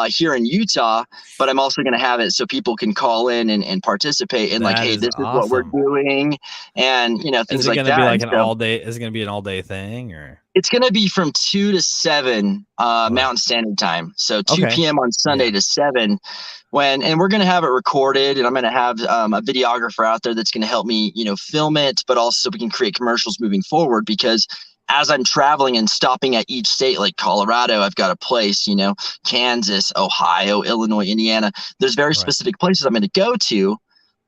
B: here in Utah, but I'm also going to have it so people can call in and participate in, like,
A: That
B: hey,
A: is
B: this is what we're
A: awesome.
B: doing, and
A: Is
B: things
A: it
B: like
A: gonna be
B: that.
A: like
B: And
A: an
B: so
A: all day? Is it gonna be an all day thing, or?
B: it's going to be from 2 to 7
A: Okay.
B: Mountain Standard Time. So 2
A: Okay.
B: p.m. on Sunday
A: Yeah.
B: to 7, and we're going to have it recorded, and I'm going to have a videographer out there that's going to help me, film it, but also we can create commercials moving forward, because as I'm traveling and stopping at each state, like Colorado, I've got a place, Kansas, Ohio, Illinois, Indiana, there's very
A: Right.
B: specific places I'm going to go to,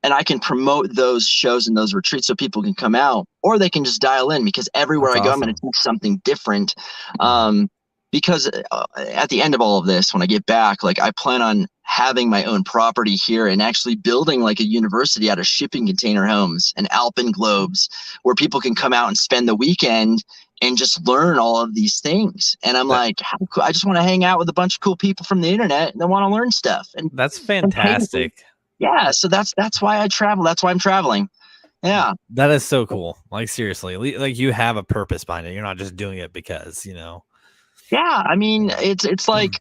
B: and I can promote those shows and those retreats so people can come out, or they can just dial in, because everywhere
A: That's
B: I go, I'm going to
A: awesome.
B: teach something different.
A: Right.
B: Because at the end of all of this, when I get back, like, I plan on having my own property here, and actually building like a university out of shipping container homes and alpenglobes, where people can come out and spend the weekend and just learn all of these things. And I'm
A: That
B: like, how cool. I just want to hang out with a bunch of cool people from the internet that want to learn stuff,
A: that's
B: and pay me.
A: fantastic.
B: Yeah,
A: That
B: so that's why I travel. That's why I'm traveling. Yeah.
A: that is so cool. Like seriously, like you have a purpose behind it. You're not just doing it because,
B: Yeah, I mean,
A: Yeah.
B: it's like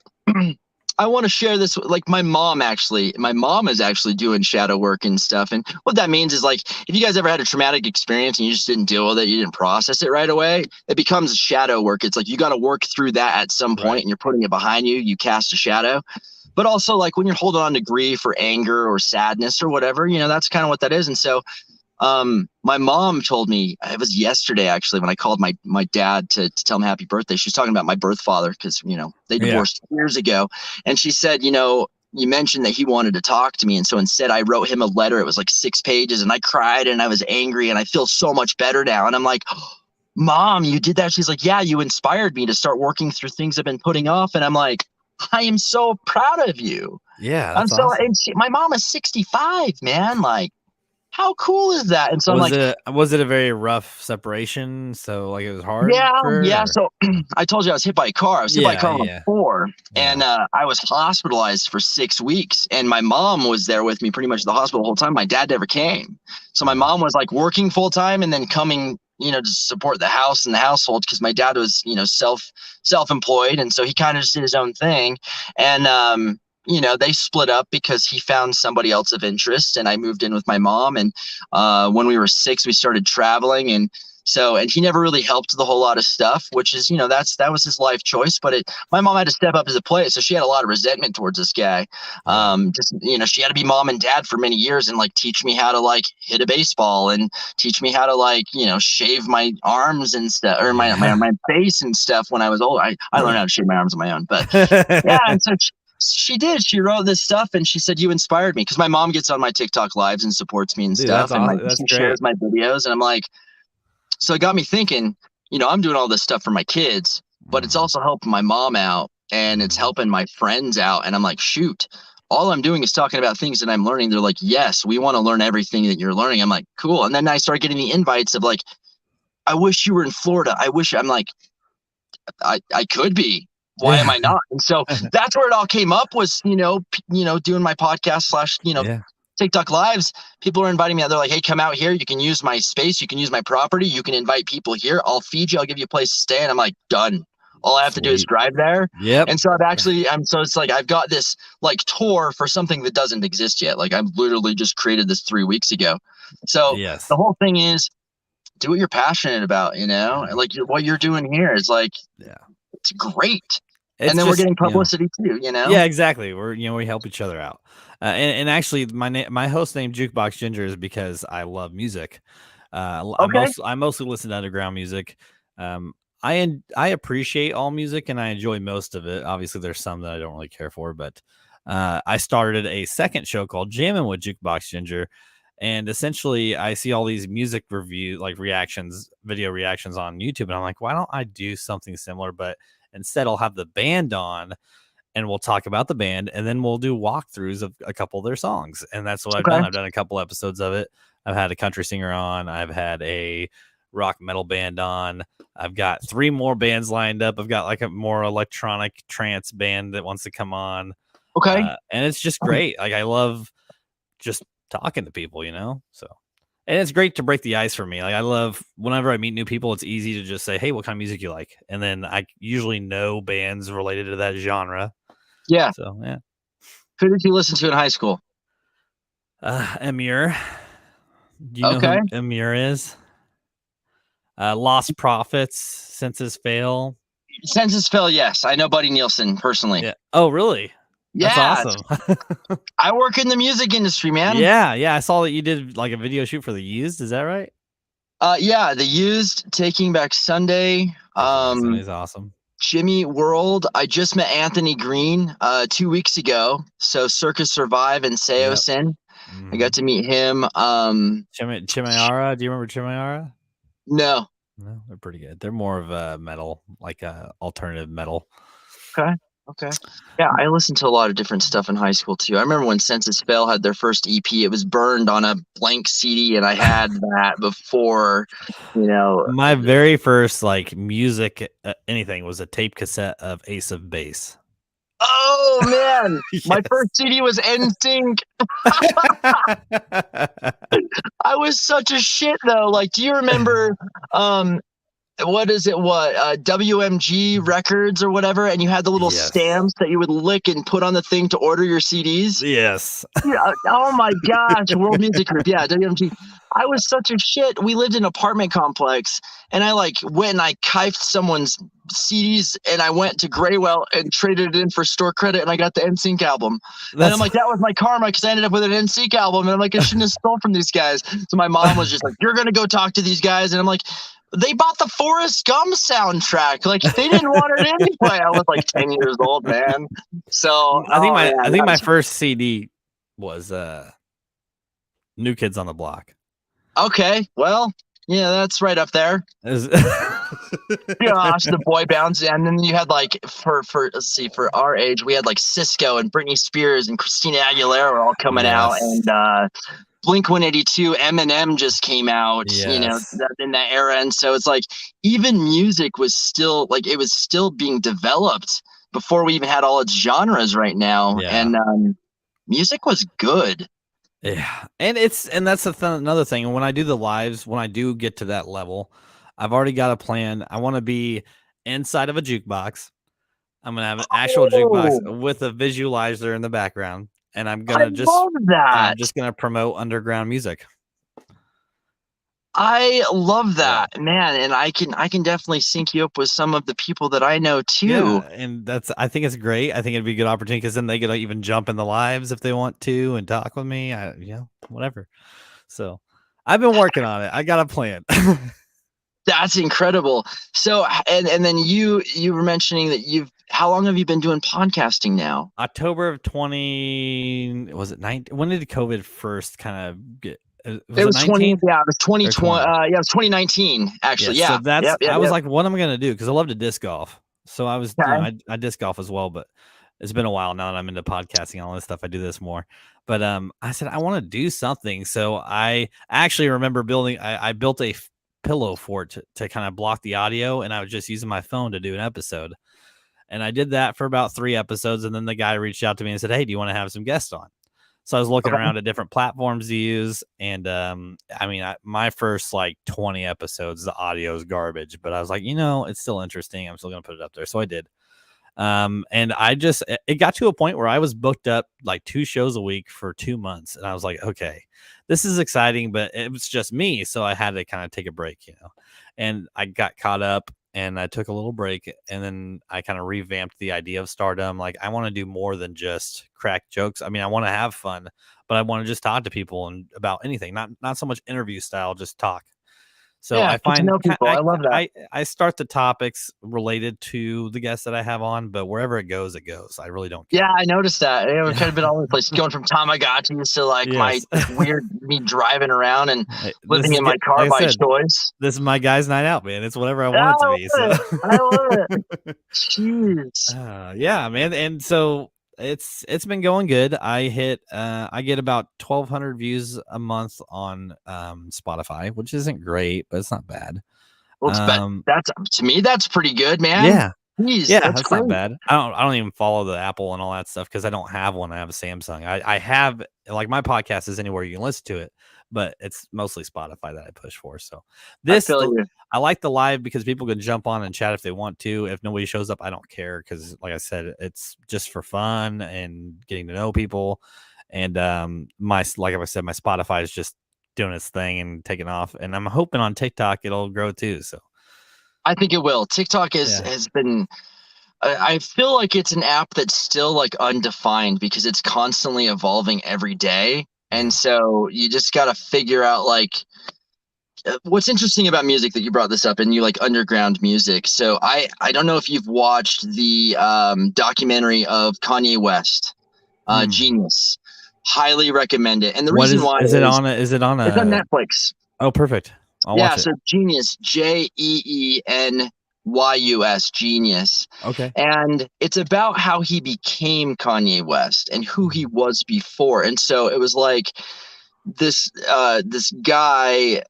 B: I want to share this. Like, my mom is actually doing shadow work and stuff. And what that means is, like, if you guys ever had a traumatic experience and you just didn't deal with it, you didn't process it right away, it becomes shadow work. It's like you got to work through that at some point,
A: Right.
B: and you're putting it behind you. You cast a shadow. But also, like, when you're holding on to grief or anger or sadness or whatever, that's kind of what that is. And so my mom told me, it was yesterday actually, when I called my dad to tell him happy birthday. She was talking about my birth father, because they
A: Yeah.
B: divorced years ago, and she said, you mentioned that he wanted to talk to me, and so instead I wrote him a letter. It was like 6 pages, and I cried, and I was angry, and I feel so much better now. And I'm like, Mom, you did that? She's like, yeah, you inspired me to start working through things I've been putting off. And I'm like, I am so proud of you.
A: Yeah.
B: I'm
A: That's
B: so,
A: awesome.
B: and my mom is 65, man. Like, how cool is that? And so I'm
A: Was
B: like,
A: it a very rough separation? So, like, it was hard
B: yeah,
A: for her,
B: yeah.
A: or
B: So I told you I was hit by a car. I was hit by a
A: Yeah,
B: car when I was
A: yeah,
B: 4, and
A: yeah.
B: I was hospitalized for 6 weeks. And my mom was there with me pretty much the hospital the whole time. My dad never came, so my
A: Uh,
B: mom was like working full time and then coming, to support the house and the household because my dad was, self-employed, and so he kind of just did his own thing. And they split up because he found somebody else of interest, and I moved in with my mom. And when we were 6, we started traveling, and he never really helped with a whole lot of stuff, which is, that was his life choice. But my mom had to step up as a player, so she had a lot of resentment towards this guy.
A: yeah.
B: She had to be mom and dad for many years and like teach me how to like hit a baseball and teach me how to like shave my arms and stuff, or my, my
A: Yeah.
B: my face and stuff when I was old. I learned how to shave my arms on my own, but yeah, and so she did. She wrote this stuff and she said, "You inspired me," because my mom gets on my TikTok lives and supports me and
A: Dude, that's
B: stuff, and
A: awesome. That's
B: she shares
A: great.
B: my videos, and I'm like. So it got me thinking, I'm doing all this stuff for my kids, but it's
A: Mhm,
B: also helping my mom out and it's
A: mhm.
B: helping my friends out. And I'm like, shoot, all I'm doing is talking about things that I'm learning. They're like, yes, we want to learn everything that you're learning. I'm like, cool. And then I start getting the invites of like, I wish you were in Florida. I'm like, I could be. Why am
A: Yeah.
B: I not? And so that's where it all came up was, doing my podcast slash,
A: Yeah.
B: TikTok lives. People are inviting me out. They're like, hey, come out here. You can use my space. You can use my property. You can invite people here. I'll feed you. I'll give you a place to stay. And I'm like, done. All I have to do is
A: Sweet.
B: drive there.
A: Yep.
B: And so so it's like, I've got this like tour for something that doesn't exist yet. Like I've literally just created this 3 weeks ago. So the
A: Yes.
B: whole thing is do what you're passionate about, and
A: Yeah.
B: like what you're doing here is like,
A: Yeah.
B: it's great. And
A: It's
B: then we're
A: just,
B: getting publicity too,
A: yeah, exactly. We help each other out. And actually my host name Jukebox Ginger is because I love music.
B: Okay.
A: I mostly listen to underground music. Um, I appreciate all music and I enjoy most of it. Obviously, there's some that I don't really care for, but I started a second show called Jammin' with Jukebox Ginger, and essentially, I see all these music video reactions on YouTube, and I'm like, why don't I do something similar? But instead, I'll have the band on and we'll talk about the band and then we'll do walkthroughs of a couple of their songs. And that's what I've
B: Okay.
A: done. I've done a couple episodes of it. I've had a country singer on, I've had a rock metal band on. I've got 3 more bands lined up. I've got like a more electronic trance band that wants to come on.
B: Okay.
A: And it's just great. Like I love just talking to people. So and it's great to break the ice for me. Like I love whenever I meet new people, it's easy to just say, "Hey, what kind of music you like?" And then I usually know bands related to that genre.
B: Yeah.
A: So yeah.
B: Who did you listen to in high school?
A: Amir. Do you know
B: Okay.
A: who Amir is? Lost Prophets, Senses Fail.
B: Census Fail, yes. I know Buddy Nielsen personally.
A: Yeah. Oh, really? That's
B: Yeah.
A: awesome.
B: I work in the music industry, man.
A: Yeah, yeah. I saw that you did like a video shoot for The Used. Is that right?
B: Yeah, The Used, Taking Back Sunday,
A: Taking Back Sunday's awesome.
B: Jimmy World. I just met Anthony Green 2 weeks ago. So Circus Survive and
A: Yep.
B: Seosin. I
A: Mm-hmm.
B: got to meet him.
A: Chimayara. Do you remember Chimayara?
B: No.
A: No, they're pretty good. They're more of a metal, like alternative metal.
B: Okay. Okay. Yeah, I listened to a lot of different stuff in high school too. I remember when Census Fail had their first EP, it was burned on a blank CD, and I had that before, you know.
A: My very first like music anything was a tape cassette of Ace of Base.
B: Oh man, my
A: Yes.
B: first CD was NSYNC. I was such a shit though. Like, do you remember what is it? WMG records or whatever, and you had the little
A: Yes.
B: stamps that you would lick and put on the thing to order your CDs.
A: Yes.
B: Yeah, oh my gosh, World Music Group. Yeah, WMG. I was such a shit. We lived in an apartment complex, and I like went and I kifed someone's CDs, and I went to Graywell and traded it in for store credit, and I got the NSYNC album. And I'm like, that was my karma because I ended up with an NSYNC album, and I'm like, I shouldn't have stole from these guys. So my mom was just like, you're gonna go talk to these guys, and I'm like, they bought the Forrest Gump soundtrack. Like they didn't want it anyway. I was like 10 years old, man. So
A: I think my first CD was New Kids on the Block.
B: okay. Well, yeah, that's right up there. Gosh, the boy bands, and then you had like for let's see, for our age, we had like Cisco and Britney Spears and Christina Aguilera all coming out,
A: Yes.
B: and Blink 182, Eminem just came out,
A: Yes.
B: in that era. And so it's like even music was still like it was still being developed before we even had all its genres right now.
A: Yeah.
B: And music was good.
A: Yeah. And that's another thing. When I do the lives, when I do get to that level, I've already got a plan. I want to be inside of a jukebox. I'm gonna have an actual jukebox
B: Oh,
A: with a visualizer in the background, and
B: I love
A: I'm
B: that.
A: just gonna promote underground music.
B: I love
A: Yeah.
B: that, man. And I can definitely sync you up with some of the people that I know too.
A: Yeah, and I think it's great. I think it'd be a good opportunity because then they could even jump in the lives if they want to and talk with me. Whatever. So I've been working on it. I got a plan.
B: That's incredible. So and then you were mentioning that how long have you been doing podcasting now?
A: October of 20, was it 19? When did COVID first kind of get? Was
B: It
A: it
B: was 20,
A: 19
B: yeah, it was
A: or
B: 2020.
A: 20?
B: Yeah, it was 2019,
A: Yeah,
B: actually.
A: so
B: Yeah. Yep, yep,
A: I was
B: yep.
A: like, what am I gonna do? Because I love to disc golf. So I was,
B: Okay.
A: I disc golf as well, but it's been a while now that I'm into podcasting and all this stuff. I do this more. But I said I want to do something. So I actually remember I built a pillow fort to kind of block the audio, and I was just using my phone to do an episode. And I did that for about 3 episodes, and then the guy reached out to me and said, "Hey, do you want to have some guests on?" So I was looking
B: Okay.
A: around at different platforms to use, and my first like 20 episodes, the audio is garbage, but I was like, it's still interesting. I'm still gonna put it up there, so I did. And it got to a point where I was booked up like 2 shows a week for 2 months, and I was like, okay, this is exciting, but it was just me, so I had to kind of take a break. And I got caught up and I took a little break, and then I kind of revamped the idea of stardom. Like, I want to do more than just crack jokes. I mean, I want to have fun, but I want to just talk to people and about anything, not so much interview style, just talk. So
B: Yeah,
A: I
B: get to
A: find
B: know people. I love that.
A: I start the topics related to the guests that I have on, but wherever it goes, it goes. I really don't
B: Yeah,
A: care.
B: I noticed that. We've kind
A: Yeah.
B: of been all over the place, going from Tamagotchis to like my
A: Yes.
B: weird me driving around and
A: Hey,
B: living in my
A: like
B: car
A: I
B: by
A: said,
B: choice.
A: this is my guy's night out, man. It's whatever I
B: I
A: want it to
B: love
A: be. So
B: it. I love it. Jeez.
A: yeah, man. And so it's been going good. I get about 1,200 views a month on Spotify, which isn't great, but it's not bad.
B: Well,
A: Um
B: that's to me, that's pretty good, man.
A: yeah.
B: Jeez,
A: Yeah,
B: that's
A: that's not
B: great.
A: bad. I don't even follow the Apple and all that stuff because I don't have one. I have a Samsung. I have, like, my podcast is anywhere you can listen to it, but it's mostly Spotify that I push for. So
B: I
A: this
B: feel
A: the
B: you.
A: I like the live because people can jump on and chat if they want to. If nobody shows up, I don't care because, like I said, it's just for fun and getting to know people. And like I said, my Spotify is just doing its thing and taking off. And I'm hoping on TikTok it'll grow too. So
B: I think it will. TikTok
A: yeah.
B: has been. I feel like it's an app that's still like undefined because it's constantly evolving every day, and
A: Yeah.
B: so you just got to figure out like what's interesting about music that you brought this up and you like underground music. So I don't know if you've watched the documentary of Kanye West,
A: Hmm.
B: Genius. Highly recommend it. And the
A: What
B: reason why
A: is it
B: is
A: on is it on
B: it's on
A: a
B: Netflix.
A: Oh, perfect. I'll
B: Yeah,
A: watch it.
B: so Genius, Jeenyus, Genius.
A: Okay.
B: And it's about how he became Kanye West and who he
A: Mhm.
B: was before. And so it was like this guy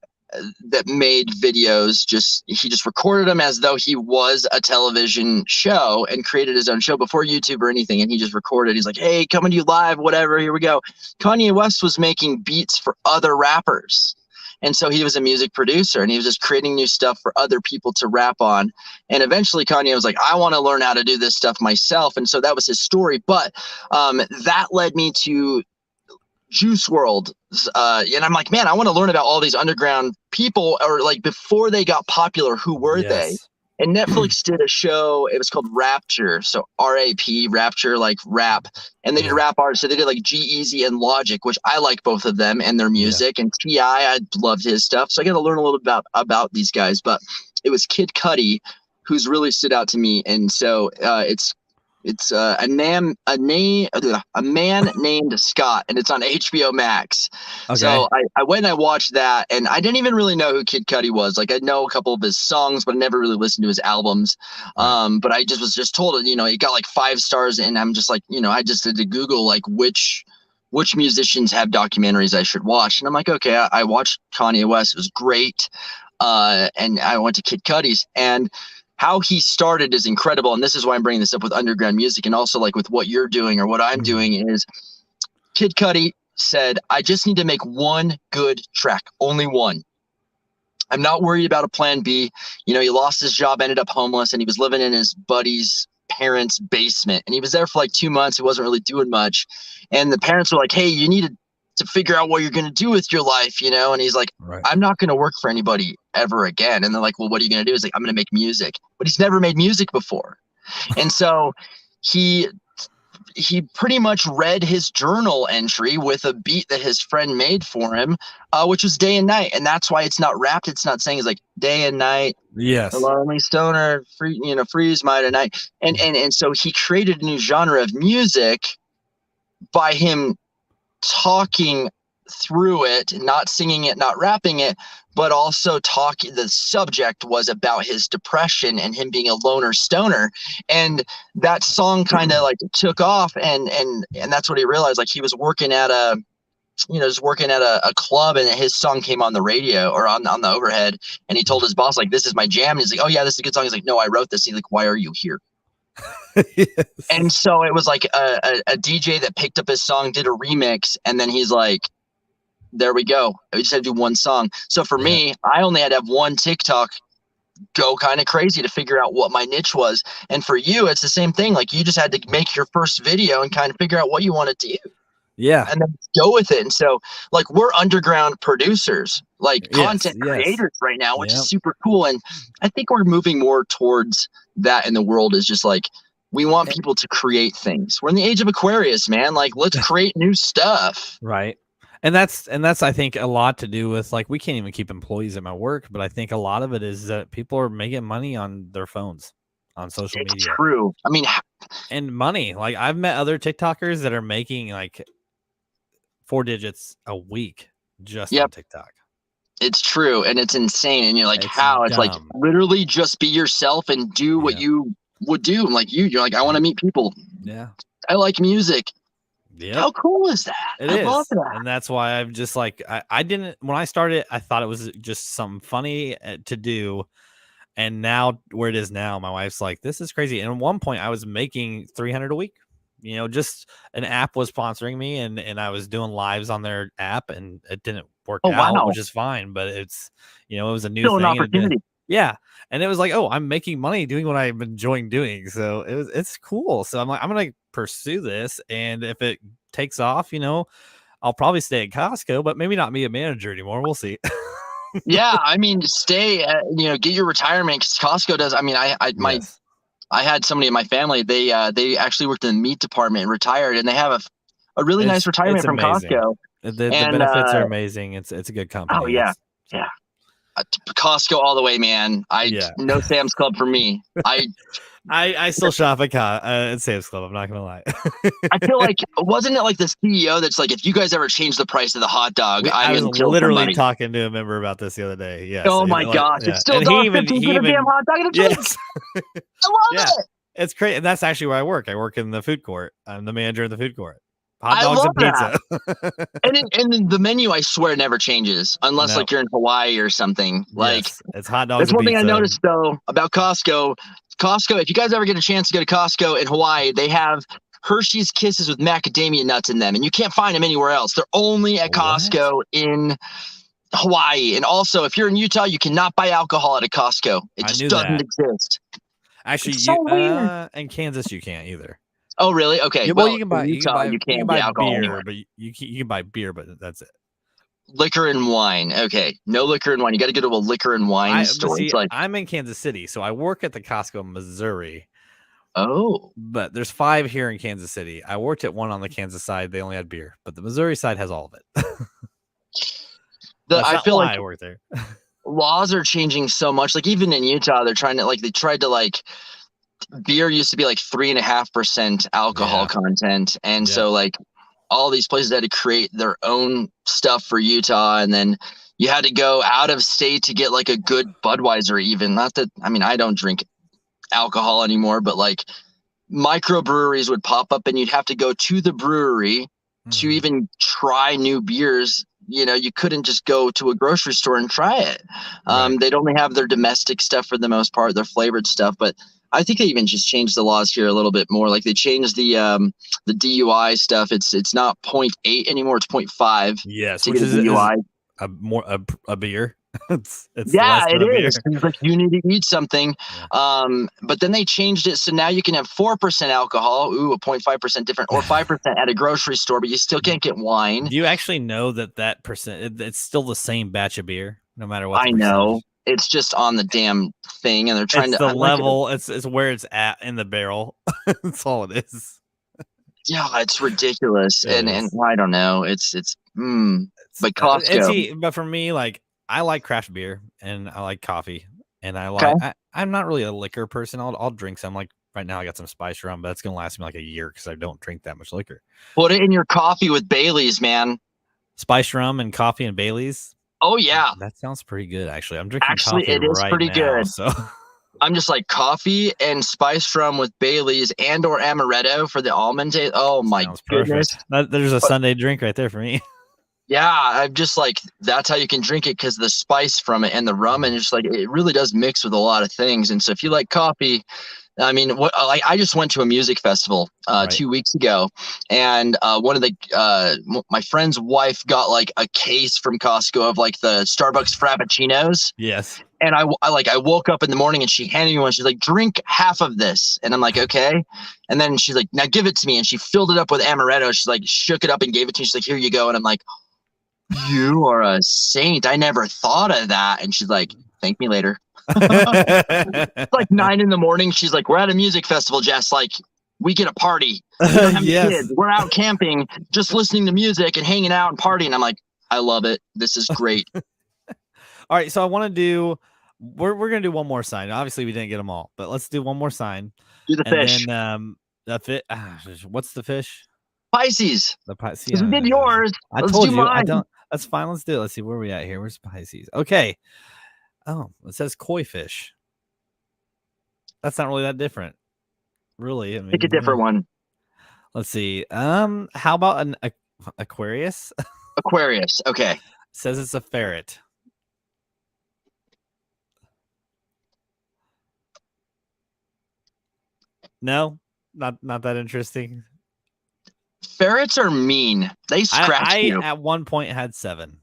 B: that made videos, just he just recorded them as though he was a television show and created his own show before YouTube or anything. And he just recorded, he's like, hey, coming to you live, whatever, here we go. Kanye West was making beats for other rappers, and so he was a music producer and he was just creating new stuff for other people to rap on. And eventually Kanye was like, I want to learn how to do this stuff myself. And so that was his story. But that led me to Juice World. And I'm like, man, I want to learn about all these underground people, or like before they got popular, who were they?
A: Yes.
B: And Netflix did a show. It was called Rapture. So RAP, Rapture, like rap. And they did
A: Yeah.
B: rap artists. So they did like G-Eazy and Logic, which I like both of them and their
A: Yeah.
B: music. And I loved his stuff. So I got to learn a little bit about these guys. But it was Kid Cudi who's really stood out to me. And so it's a man named Scott, and it's on HBO Max.
A: Okay.
B: So I went and I watched that, and I didn't even really know who Kid Cudi was. Like, I know a couple of his songs, but I never really listened to his albums.
A: Right.
B: But I was just told, it got like 5 stars, and I'm just like, I just did to Google like which which musicians have documentaries I should watch. And I'm like, okay, I watched Kanye West. It was great. And I went to Kid Cudi's, and how he started is incredible. And this is why I'm bringing this up with underground music, and also like with what you're doing or what I'm doing is Kid Cudi said, I just need to make one good track, only one. I'm not worried about a plan B. You know, he lost his job, ended up homeless, and he was living in his buddy's parents' basement. And he was there for like 2 months. He wasn't really doing much. And the parents were like, hey, you need to figure out what you're going to do with your life, you know? And he's like,
A: Right.
B: I'm not going to work for anybody ever again. And they're like, well, what are you going to do? He's like, I'm going to make music. But he's never made music before. And so he pretty much read his journal entry with a beat that his friend made for him, which was Day and Night. And that's why it's not rapped. It's not saying, it's like day and night.
A: Yes.
B: The lonely stoner, freeze my tonight. And so he created a new genre of music by him talking through it, not singing it, not rapping it, but also talking. The subject was about his depression and him being a loner stoner. And that song kind of like took off, and that's what he realized. Like, he was working at a club, and his song came on the radio or on the overhead, and he told his boss, like, this is my jam. And he's like, oh yeah, this is a good song. He's like, no, I wrote this. He's like, why are you here?
A: Yes.
B: And so it was like a DJ that picked up his song, did a remix, and then he's like, there we go. We just had to do one song. So for me, I only had to have one TikTok go kind of crazy to figure out what my niche was. And for you, it's the same thing. Like, you just had to make your first video and kind of figure out what you wanted to do.
A: Yeah.
B: And then go with it. And so, like, we're underground producers, like content creators right now, which is super cool. And I think we're moving more towards that in the world, is just like, we want people to create things. We're in the age of Aquarius, man. Like, let's create new stuff.
A: Right. And that's I think a lot to do with, like, we can't even keep employees at my work, but I think a lot of it is that people are making money on their phones, on social media.
B: It's true. I mean,
A: and money. Like, I've met other TikTokers that are making like 4 digits a week just on TikTok.
B: It's true. And it's insane. And you're like, how? It's like, literally just be yourself and do what you would do. Like, you're like, I want to meet people.
A: Yeah.
B: I like music.
A: Yeah.
B: How cool is that?
A: I love that. And that's why I've just like, I didn't, when I started, I thought it was just something funny to do. And now where it is now, my wife's like, this is crazy. And at one point I was making $300 a week, you know, just an app was sponsoring me, and I was doing lives on their app, and it didn't work out, which is fine. But it's, you know, it was a new thing.
B: An opportunity.
A: And it was like, oh, I'm making money doing what I'm enjoying doing. So it's cool. So I'm like, I'm going to pursue this. And if it takes off, you know, I'll probably stay at Costco, but maybe not be a manager anymore. We'll see.
B: Yeah. I mean, stay, get your retirement, because Costco does. I mean, I had somebody in my family, they actually worked in the meat department and retired, and they have a really nice retirement from
A: amazing.
B: Costco.
A: The benefits are amazing. It's a good company.
B: Oh yeah. Yeah. Costco all the way, man. No Sam's Club for me.
A: I still shop at Sam's Club. I'm not gonna lie.
B: I feel like, wasn't it like the CEO that's like, if you guys ever change the price of the hot dog,
A: I was literally talking to a member about this the other day. Yes.
B: Oh my gosh, it's still $1.50 get a damn hot dog and a drink.
A: Yes.
B: I love it.
A: It's great, and that's actually where I work. I work in the food court. I'm the manager in the food court. Hot dogs and pizza.
B: and the menu, I swear, never changes unless like you're in Hawaii or something. Like,
A: it's hot dogs.
B: That's one thing I noticed though about Costco. If you guys ever get a chance to go to Costco in Hawaii, they have Hershey's Kisses with macadamia nuts in them, and you can't find them anywhere else. They're only at Costco in Hawaii. And also, if you're in Utah, you cannot buy alcohol at a Costco. It just doesn't exist.
A: Actually, in Kansas, you can't either.
B: Oh, really? Okay.
A: Yeah, well, you can buy
B: Utah, you can't buy alcohol
A: beer,
B: anywhere.
A: but you can buy beer, but that's it.
B: Liquor and wine. Okay. No liquor and wine. You got to go to a liquor and wine store.
A: See, I'm in Kansas City, so I work at the Costco in Missouri.
B: Oh.
A: But there's 5 here in Kansas City. I worked at one on the Kansas side. They only had beer, but the Missouri side has all of it.
B: I feel like
A: I work there.
B: Laws are changing so much. Like, even in Utah, they tried to beer used to be like 3.5% alcohol content. And so like all these places had to create their own stuff for Utah. And then you had to go out of state to get like a good Budweiser, even. Not that, I mean, I don't drink alcohol anymore, but like microbreweries would pop up and you'd have to go to the brewery to even try new beers, you couldn't just go to a grocery store and try it.
A: Right.
B: They'd only have their domestic stuff for the most part, their flavored stuff. But I think they even just changed the laws here a little bit more. Like they changed the DUI stuff. It's not 0.8 anymore. It's 0.5
A: Yes,
B: to
A: which
B: get a
A: is
B: DUI.
A: a beer. It's less
B: Yeah,
A: than
B: it
A: a beer.
B: is. It's like you need to eat something.
A: Yeah.
B: But then they changed it so now you can have 4% alcohol, a 0.5% different, or 5% at a grocery store, but you still can't get wine.
A: Do you actually know that percent? It's still the same batch of beer, no matter what the
B: I know.
A: percentage.
B: It's just on the damn thing, and they're trying
A: It's
B: to.
A: the
B: I like it.
A: level. It's where it's at in the barrel. That's all it is.
B: Yeah, it's ridiculous,
A: It
B: and
A: is.
B: I don't know. But
A: And
B: Costco.
A: see, but for me, like I like craft beer and I like coffee, and
B: Okay,
A: I'm not really a liquor person. I'll drink some. Like right now, I got some spice rum, but it's gonna last me like a year because I don't drink that much liquor.
B: put it in your coffee with Bailey's, man.
A: Spice rum and coffee and Bailey's.
B: Oh yeah,
A: That sounds pretty good, actually. I'm drinking
B: actually,
A: coffee
B: it is
A: right
B: pretty
A: now,
B: good.
A: so
B: I'm just like coffee and spice rum with Bailey's and or amaretto for the almond taste. Oh my
A: sounds
B: goodness.
A: perfect. There's a
B: But
A: Sunday drink right there for me.
B: yeah, I'm just like that's how you can drink it because the spice from it and the rum and just like it really does mix with a lot of things. And so if you like coffee, I mean, I just went to a music festival
A: Right.
B: 2 weeks ago, and my friend's wife got like a case from Costco of like the Starbucks Frappuccinos,
A: Yes.
B: and I woke up in the morning and she handed me one. She's like, drink half of this, and I'm like, okay, and then she's like, now give it to me, and she filled it up with amaretto. She's like, shook it up and gave it to me. She's like, here you go, and I'm like, you are a saint. I never thought of that, and she's like, thank me later. Like 9 in the morning. She's like, we're at a music festival, Jess. Like, we get a party. We don't have any kids.
A: Yes.
B: We're out camping, just listening to music and hanging out and partying. I'm like, I love it. This is great.
A: All right, so I want to do. We're gonna do one more sign. Obviously, we didn't get them all, but let's do one more sign,
B: Do the
A: and
B: fish.
A: then the fish. What's the fish?
B: Pisces.
A: The Pisces.
B: Because we did yours.
A: I
B: Let's
A: told
B: do
A: you I
B: mine.
A: don't. That's fine. Let's do it. Let's see where we at here. Where's Pisces? Okay. Oh, it says koi fish. That's not really that different, really. I
B: Pick a
A: mean,
B: different one.
A: let's see. How about an Aquarius?
B: Aquarius. Okay.
A: Says it's a ferret. No, not that interesting.
B: Ferrets are mean. They scratch
A: I
B: you.
A: at one point had 7.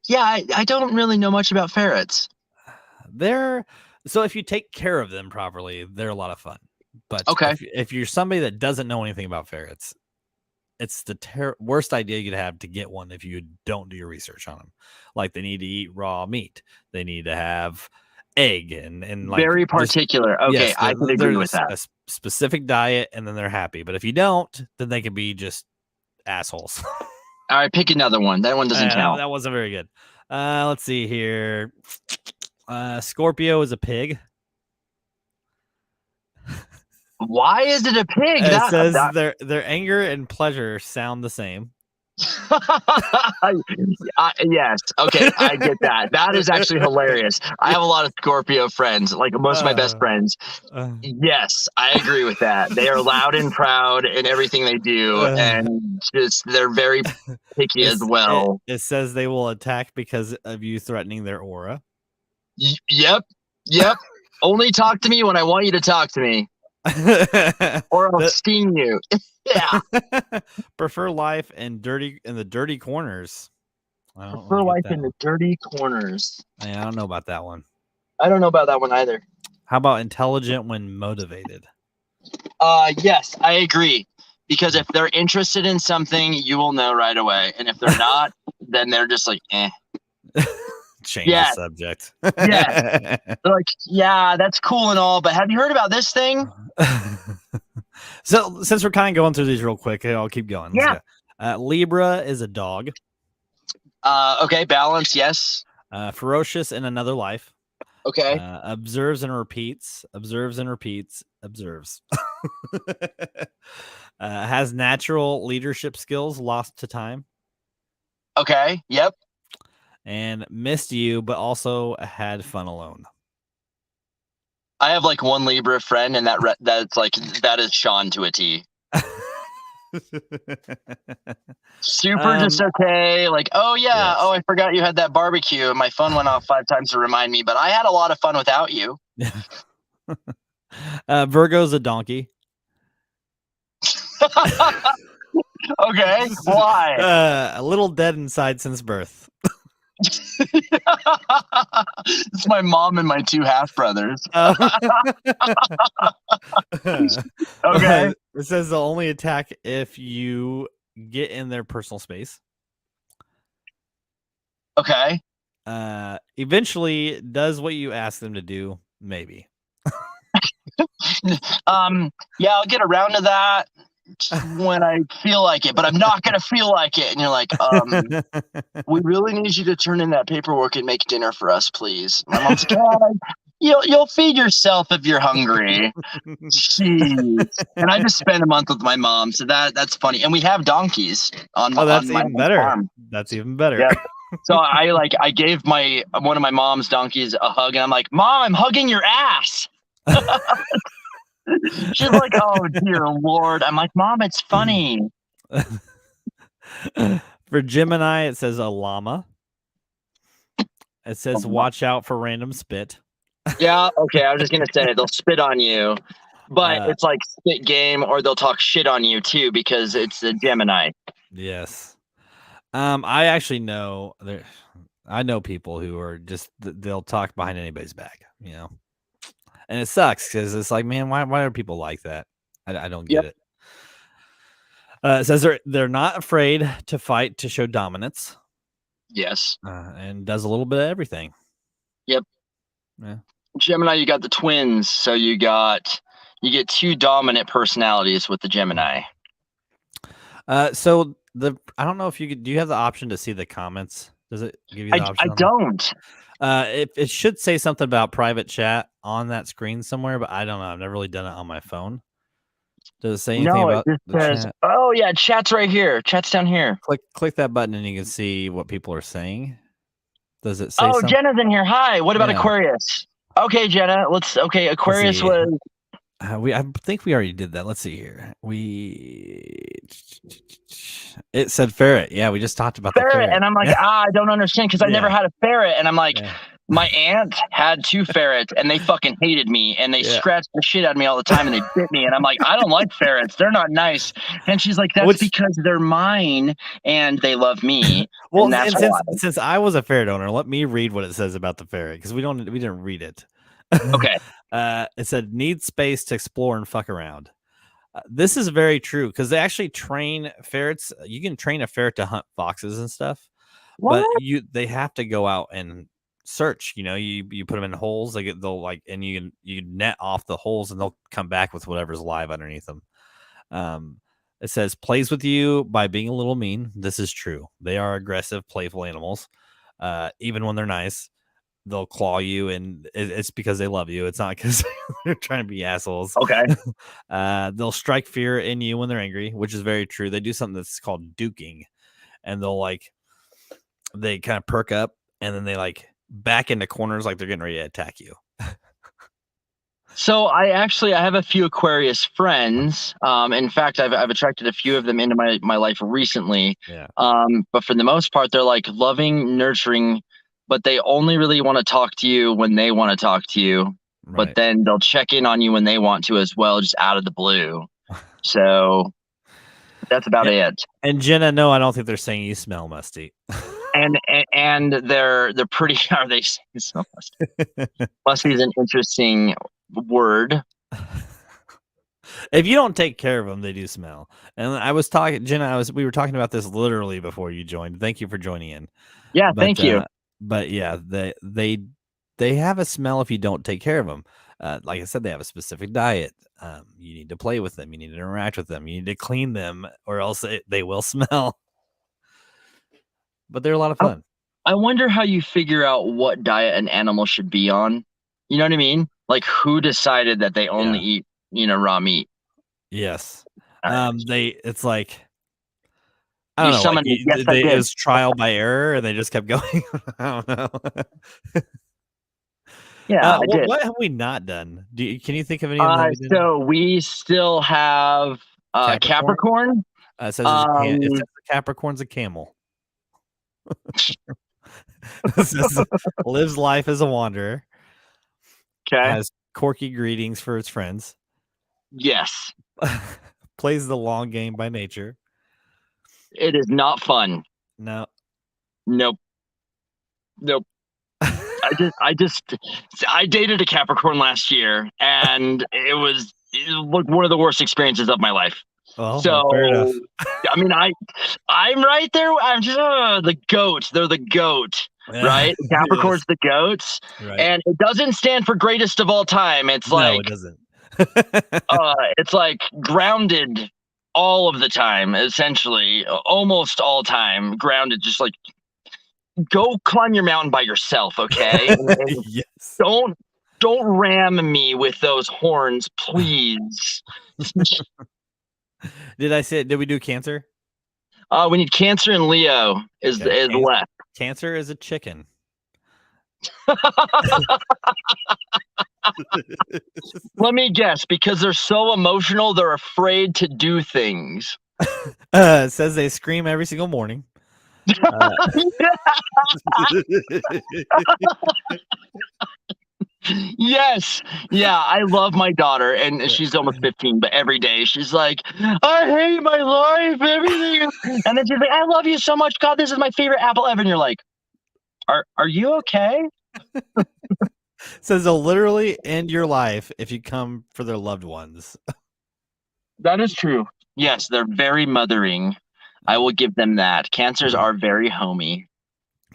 B: Yeah, I don't really know much about ferrets.
A: They're so if you take care of them properly, they're a lot of fun. But
B: Okay.
A: if you're somebody that doesn't know anything about ferrets, it's the worst idea you could have to get one if you don't do your research on them. Like they need to eat raw meat, they need to have egg and like
B: Very particular. Okay,
A: yes,
B: I can agree with that.
A: a specific diet, and then they're happy. But if you don't, then they can be just assholes.
B: All right, pick another one. That one doesn't count.
A: That wasn't very good. Let's see here. Scorpio is a pig.
B: Why is it a pig?
A: It says their anger and pleasure sound the same.
B: Yes. Okay, I get that. That is actually hilarious. I have a lot of Scorpio friends, like most of my best friends. Yes, I agree with that. They are loud and proud in everything they do, and just they're very picky as well.
A: It says they will attack because of you threatening their aura.
B: Yep. Only talk to me when I want you to talk to me, or I'll sting you. Yeah.
A: Prefer life in the dirty corners.
B: Prefer life in the dirty corners.
A: I don't know about that one.
B: I don't know about that one either.
A: How about intelligent when motivated?
B: Yes, I agree. Because if they're interested in something, you will know right away. And if they're not, then they're just like, eh.
A: Change the subject.
B: Yeah. They're like, yeah, that's cool and all, but have you heard about this thing?
A: So since we're kind of going through these real quick, I'll keep going.
B: Yeah.
A: Libra is a dog.
B: Okay, balance, yes.
A: Ferocious in another life.
B: Okay.
A: Observes and repeats. Observes and repeats. Observes. Has natural leadership skills lost to time.
B: Okay. Yep.
A: And missed you, but also had fun alone.
B: I have like one Libra friend, and that's like that is Sean to a T. Super just okay. Like, oh yeah,
A: Yes.
B: oh I forgot you had that barbecue. My phone went off 5 times to remind me, but I had a lot of fun without you.
A: Virgo's a donkey.
B: Okay, why?
A: A little dead inside since birth.
B: It's my mom and my 2 half brothers. Okay.
A: It says they'll only attack if you get in their personal space.
B: Okay.
A: Eventually does what you ask them to do, maybe.
B: Yeah, I'll get around to that when I feel like it, but I'm not gonna feel like it. And you're like, we really need you to turn in that paperwork and make dinner for us, please. My mom's like, you'll feed yourself if you're hungry. Jeez. And I just spent a month with my mom, so that's funny. And we have donkeys on
A: that's
B: on my
A: even better.
B: farm.
A: That's even better.
B: Yeah. So I gave one of my mom's donkeys a hug, and I'm like, Mom, I'm hugging your ass. She's like, oh dear Lord. I'm like, Mom, it's funny.
A: For Gemini, it says a llama. It says watch out for random spit.
B: Yeah, okay. I was just gonna say they'll spit on you, but it's like spit game, or they'll talk shit on you too because it's a Gemini.
A: Yes. I actually know I know people who are just they'll talk behind anybody's back, you know, and it sucks because it's like, man, why are people like that? I don't get it. It says they're not afraid to fight to show dominance.
B: Yes.
A: And does a little bit of everything.
B: Yep.
A: Yeah.
B: Gemini, you got the twins, so you get 2 dominant personalities with the Gemini.
A: So I don't know if do you have the option to see the comments? Does it give you the option?
B: I don't.
A: It should say something about private chat on that screen somewhere, but I don't know. I've never really done it on my phone. Does it say anything about
B: it
A: the
B: says,
A: chat?
B: oh yeah, chat's right here. Chat's down here.
A: Click that button and you can see what people are saying. Does it say
B: Oh,
A: something?
B: Jenna's in here. Hi. What about Aquarius? Okay, Jenna. Aquarius was.
A: I think we already did that. Let's see here. It said ferret. Yeah, we just talked about the ferret.
B: And I'm like, I don't understand because I never had a ferret. And I'm like, my aunt had 2 ferrets and they fucking hated me and they scratched the shit out of me all the time and they bit me. And I'm like, I don't like ferrets. They're not nice. And she's like, that's because they're mine and they love me.
A: Well,
B: and that's
A: since I was a ferret owner, let me read what it says about the ferret because we didn't read it.
B: Okay.
A: It said need space to explore and fuck around. This is very true because they actually train ferrets. You can train a ferret to hunt foxes and stuff, but they have to go out and search. You know, you put them in holes. They'll and you net off the holes and they'll come back with whatever's alive underneath them. It says plays with you by being a little mean. This is true. They are aggressive, playful animals. Even when they're nice, they'll claw you, and it's because they love you. It's not because they're trying to be assholes.
B: Okay.
A: They'll strike fear in you when they're angry, which is very true. They do something that's called duking, and they kind of perk up, and then they back into corners like they're getting ready to attack you.
B: So I have a few Aquarius friends. In fact, I've attracted a few of them into my life recently.
A: Yeah.
B: But for the most part, they're like loving, nurturing, but they only really want to talk to you when they want to talk to you. Right. But then they'll check in on you when they want to as well, just out of the blue. So that's about it.
A: And Jenna, no, I don't think they're saying you smell musty.
B: And they're pretty. Are they smell musty? Musty is an interesting word.
A: If you don't take care of them, they do smell. And I was talking, Jenna. We were talking about this literally before you joined. Thank you for joining in.
B: Yeah, thank you.
A: But yeah, they have a smell if you don't take care of them. Like I said, they have a specific diet. You need to play with them. You need to interact with them. You need to clean them, or else they will smell. But they're a lot of fun.
B: I wonder how you figure out what diet an animal should be on. You know what I mean? Like, who decided that they only eat, raw meat?
A: Yes. It's like, I don't know. It was trial by error, and they just kept going. I don't know.
B: Yeah.
A: What have we not done? Can you think of any of them?
B: So we still have Capricorn. Um,
A: It says the Capricorn's a camel. It says lives life as a wanderer,
B: okay.
A: has quirky greetings for its friends,
B: Yes.
A: plays the long game by nature.
B: It is not fun.
A: No.
B: Nope. Nope. I dated a Capricorn last year, and it was one of the worst experiences of my life.
A: Well, fair enough.
B: So, I mean, I'm right there. I'm just the goat. They're the goat, right? Capricorn's
A: Yes,
B: the goats,
A: right.
B: and it doesn't stand for greatest of all time.
A: No, it doesn't.
B: It's like grounded all of the time, essentially, almost all time grounded. Just like go climb your mountain by yourself, okay? And
A: Yes.
B: don't ram me with those horns, please.
A: Did we do Cancer?
B: We need Cancer and Leo is
A: Okay.
B: left.
A: Cancer is a chicken.
B: Let me guess, because they're so emotional, they're afraid to do things.
A: It says they scream every single morning.
B: Yes. Yeah, I love my daughter, and she's almost 15, but every day she's like, I hate my life, everything. And then she's like, I love you so much. God, this is my favorite apple ever. And you're like, are you okay?
A: Says they'll literally end your life if you come for their loved ones.
B: That is true. Yes, they're very mothering. I will give them that. Cancers are very homey.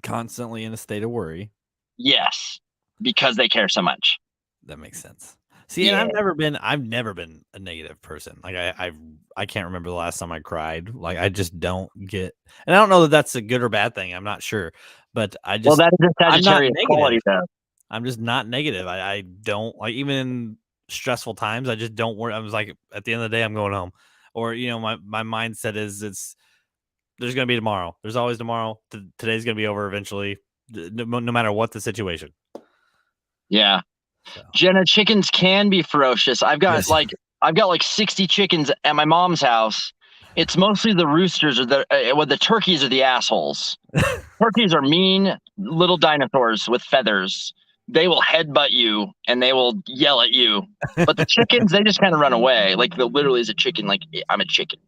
A: Constantly in a state of worry.
B: Yes, because they care so much.
A: That makes sense. See, and I've never been a negative person. Like I can't remember the last time I cried. Like I just don't get, and I don't know that that's a good or bad thing. I'm not sure, but
B: Well, that is a
A: I'm not
B: Sagittarius
A: negative.
B: quality, though.
A: I'm just not negative. I don't like, even in stressful times, I just don't worry. I was like, at the end of the day, I'm going home. Or, my mindset is there's going to be tomorrow. There's always tomorrow. Today's going to be over eventually, no matter what the situation.
B: Yeah.
A: So.
B: Jenna, chickens can be ferocious. I've got like 60 chickens at my mom's house. It's mostly the roosters or the turkeys are the assholes. Turkeys are mean little dinosaurs with feathers. They will headbutt you and they will yell at you. But the chickens, they just kind of run away. Like literally is a chicken. Like I'm a chicken.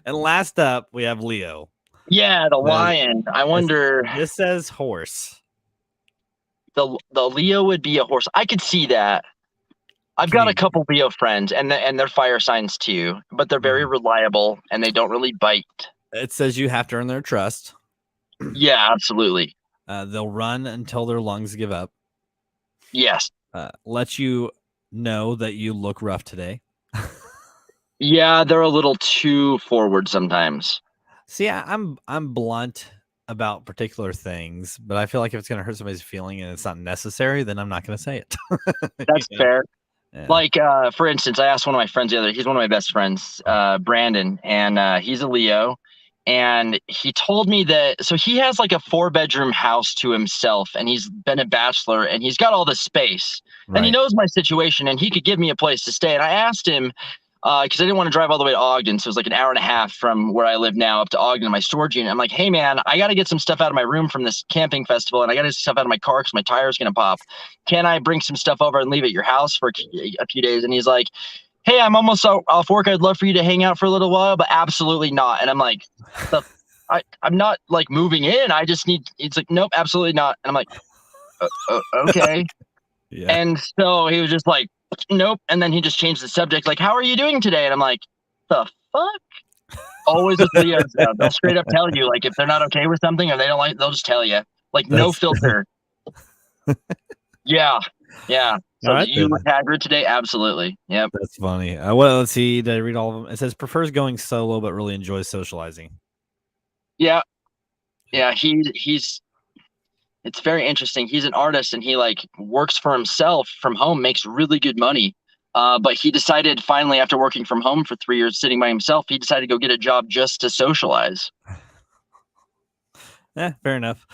A: And last up, we have Leo.
B: Yeah, the lion. I wonder.
A: This says horse.
B: The Leo would be a horse. I could see that. I've got a couple Leo friends, and they're fire signs too, but they're very reliable and they don't really bite.
A: It says you have to earn their trust.
B: Yeah, absolutely.
A: They'll run until their lungs give up.
B: Yes.
A: Let you know that you look rough today.
B: Yeah, they're a little too forward sometimes.
A: See, I'm blunt about particular things, but I feel like if it's going to hurt somebody's feeling and it's not necessary, then I'm not going to say it.
B: That's fair.
A: Yeah.
B: Like, for instance, I asked one of my friends he's one of my best friends, Brandon, and he's a Leo. And he told me that, so he has like a 4-bedroom house to himself, and he's been a bachelor, and he's got all this space, and he knows my situation, and he could give me a place to stay. And I asked him, because I didn't want to drive all the way to Ogden, so it was like an hour and a half from where I live now up to Ogden, my storage unit. I'm like, hey man, I got to get some stuff out of my room from this camping festival, and I got to get stuff out of my car because my tire's gonna pop. Can I bring some stuff over and leave at your house for a few days? And he's like, hey, I'm almost off work. I'd love for you to hang out for a little while, but absolutely not. And I'm like, I'm not like moving in. I just need. It's like, nope, absolutely not. And I'm like, okay. Yeah. And so he was just like, nope. And then he just changed the subject. Like, how are you doing today? And I'm like, the fuck? Always with Leos, they'll straight up tell you, like, if they're not okay with something or they don't like, they'll just tell you, like, no filter. Yeah. So you look haggard today? Absolutely. Yep.
A: That's funny. Well, let's see. Did I read all of them? It says prefers going solo, but really enjoys socializing.
B: Yeah. It's very interesting. He's an artist and he like works for himself from home, makes really good money. But he decided finally, after working from home for 3 years, sitting by himself, he decided to go get a job just to socialize.
A: Yeah, fair enough.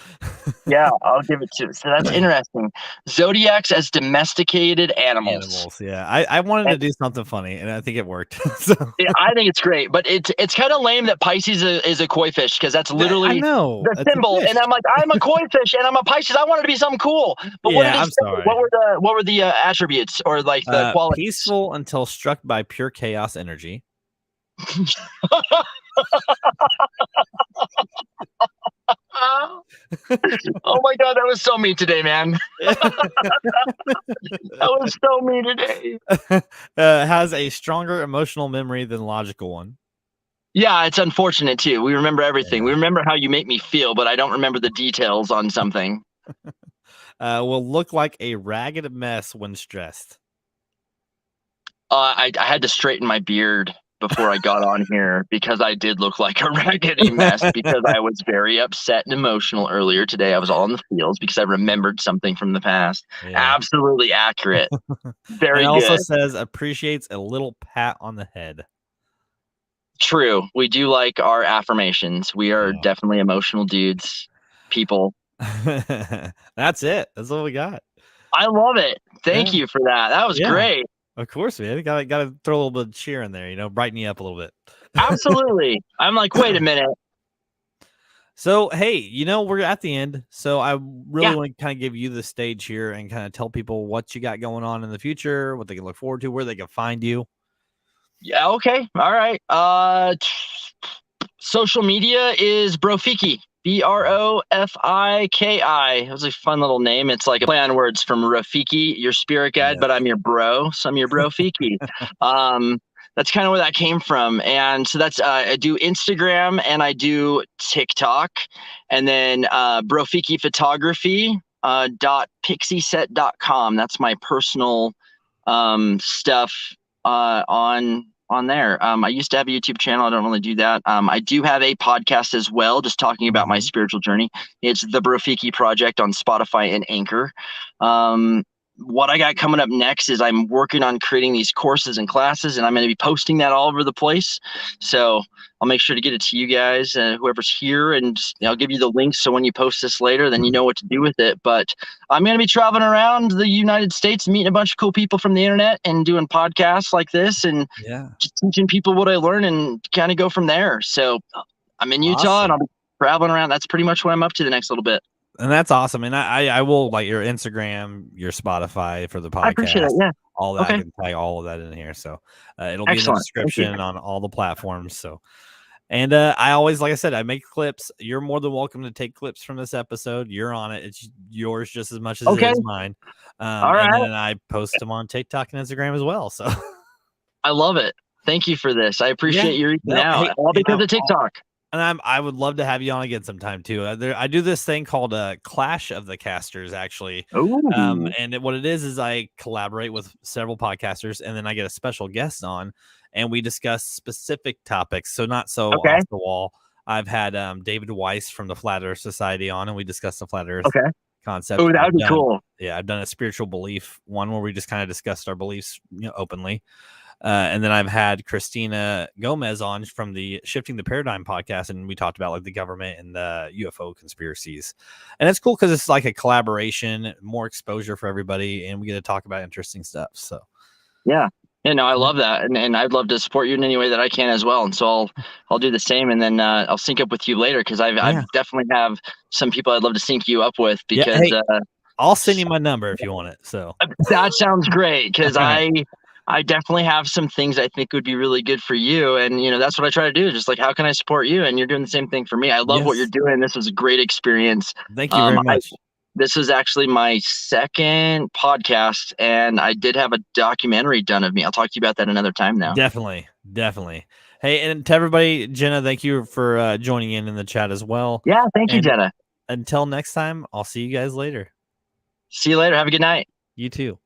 B: Yeah, I'll give it to. So that's interesting. Zodiacs as domesticated animals.
A: Animals, yeah. I wanted
B: And
A: to do something funny, and I think it worked. So
B: yeah, I think it's great, but it's kind of lame that Pisces is a koi fish because that's
A: I
B: literally
A: know,
B: the
A: it's a
B: symbol.
A: fish.
B: And I'm like, I'm a koi fish and I'm a Pisces. I wanted to be something cool. But what did
A: Yeah,
B: it
A: I'm
B: say?
A: sorry.
B: What were the attributes or like the qualities?
A: Peaceful until struck by pure chaos energy.
B: Oh my god, that was so mean today, man. That was so mean today.
A: Has a stronger emotional memory than logical one.
B: Yeah, it's unfortunate too. We remember everything. We
A: Yeah.
B: remember how you make me feel, but I don't remember the details on something.
A: Will look like a ragged mess when stressed.
B: I had to straighten my beard before I got on here because I did look like a raggedy mess because I was very upset and emotional earlier today. I was all in the feels because I remembered something from the past.
A: Yeah.
B: Absolutely accurate.
A: And it
B: Very
A: also
B: good.
A: says appreciates a little pat on the head.
B: True. We do like our affirmations. We are
A: Yeah.
B: definitely emotional dudes, people.
A: That's it. That's all we got.
B: I love it.
A: Yeah.
B: Thank you for that. That was
A: Yeah.
B: great.
A: Of course, man. Gotta throw a little bit of cheer in there, brighten you up a little bit.
B: Absolutely. I'm like, wait a minute.
A: So, hey, we're at the end. So I really
B: Yeah.
A: want to kind of give you the stage here and kind of tell people what you got going on in the future, what they can look forward to, where they can find you.
B: Yeah. Okay. All right. Social media is Brofiki. Brofiki. It was a fun little name. It's like a play on words from Rafiki, your spirit guide,
A: Yeah.
B: but I'm your bro, so I'm your Brofiki. um, that's kind of where that came from. And so that's I do Instagram and I do TikTok, and then Brofiki Photography .pixieset.com. That's my personal stuff on there. I used to have a YouTube channel. I don't really do that. I do have a podcast as well, just talking about my
A: Mhm.
B: spiritual journey. It's the Brofiki Project on Spotify and Anchor. What I got coming up next is I'm working on creating these courses and classes, and I'm going to be posting that all over the place. So I'll make sure to get it to you guys, whoever's here, and I'll give you the links. So when you post this later, then you know what to do with it. But I'm going to be traveling around the United States, meeting a bunch of cool people from the internet and doing podcasts like this and
A: Yeah.
B: just teaching people what I learn and kind of go from there. So I'm in Utah and
A: Awesome.
B: I'll be traveling around. That's pretty much what I'm up to the next little bit.
A: And that's awesome. And I will like your Instagram, your Spotify for the
B: I appreciate it.
A: podcast,
B: Yeah.
A: all that. I
B: Okay.
A: can tag all of that in here. So it'll be in the
B: Excellent. Thank you.
A: description on all the platforms. So, and I always, like I said, I make clips. You're more than welcome to take clips from this episode. You're on it. It's yours just as much as it
B: Okay.
A: is mine.
B: All
A: And
B: right.
A: then I post them on TikTok and Instagram as well. So
B: I love it. Thank you for this. I
A: yeah,
B: appreciate you reaching
A: no, hey,
B: out. All because of TikTok.
A: and I would love to have you on again sometime too. I do this thing called Clash of the Casters, actually.
B: Ooh.
A: And what it is I collaborate with several podcasters, and then I get a special guest on, and we discuss specific topics. So not so
B: Okay.
A: off the wall. I've had David Weiss from the Flat Earth Society on, and we discussed the Flat Earth
B: Okay.
A: concept.
B: Oh, that would be cool.
A: Yeah, I've done a spiritual belief one where we just kind of discussed our beliefs, openly. And then I've had Christina Gomez on from the Shifting the Paradigm podcast, and we talked about like the government and the UFO conspiracies. And it's cool because it's like a collaboration, more exposure for everybody, and we get to talk about interesting stuff. So
B: Yeah. Yeah, no, I love that, and I'd love to support you in any way that I can as well. And so I'll do the same, and then I'll sync up with you later because I definitely have some people I'd love to sync you up with
A: yeah,
B: because
A: hey, I'll send you my number if you want it. So
B: that sounds great because
A: all right.
B: I definitely have some things I think would be really good for you, and that's what I try to do. Just like, how can I support you? And you're doing the same thing for me. I love what you're
A: Yes,
B: doing. This was a great experience.
A: thank you very much.
B: This is actually my second podcast, and I did have a documentary done of me. I'll talk to you about that another time now.
A: Definitely. Hey, and to everybody, Jenna, thank you for joining in the chat as well.
B: Yeah, thank you,
A: And
B: Jenna.
A: until next time, I'll see you guys later.
B: See you later. Have a good night.
A: You too.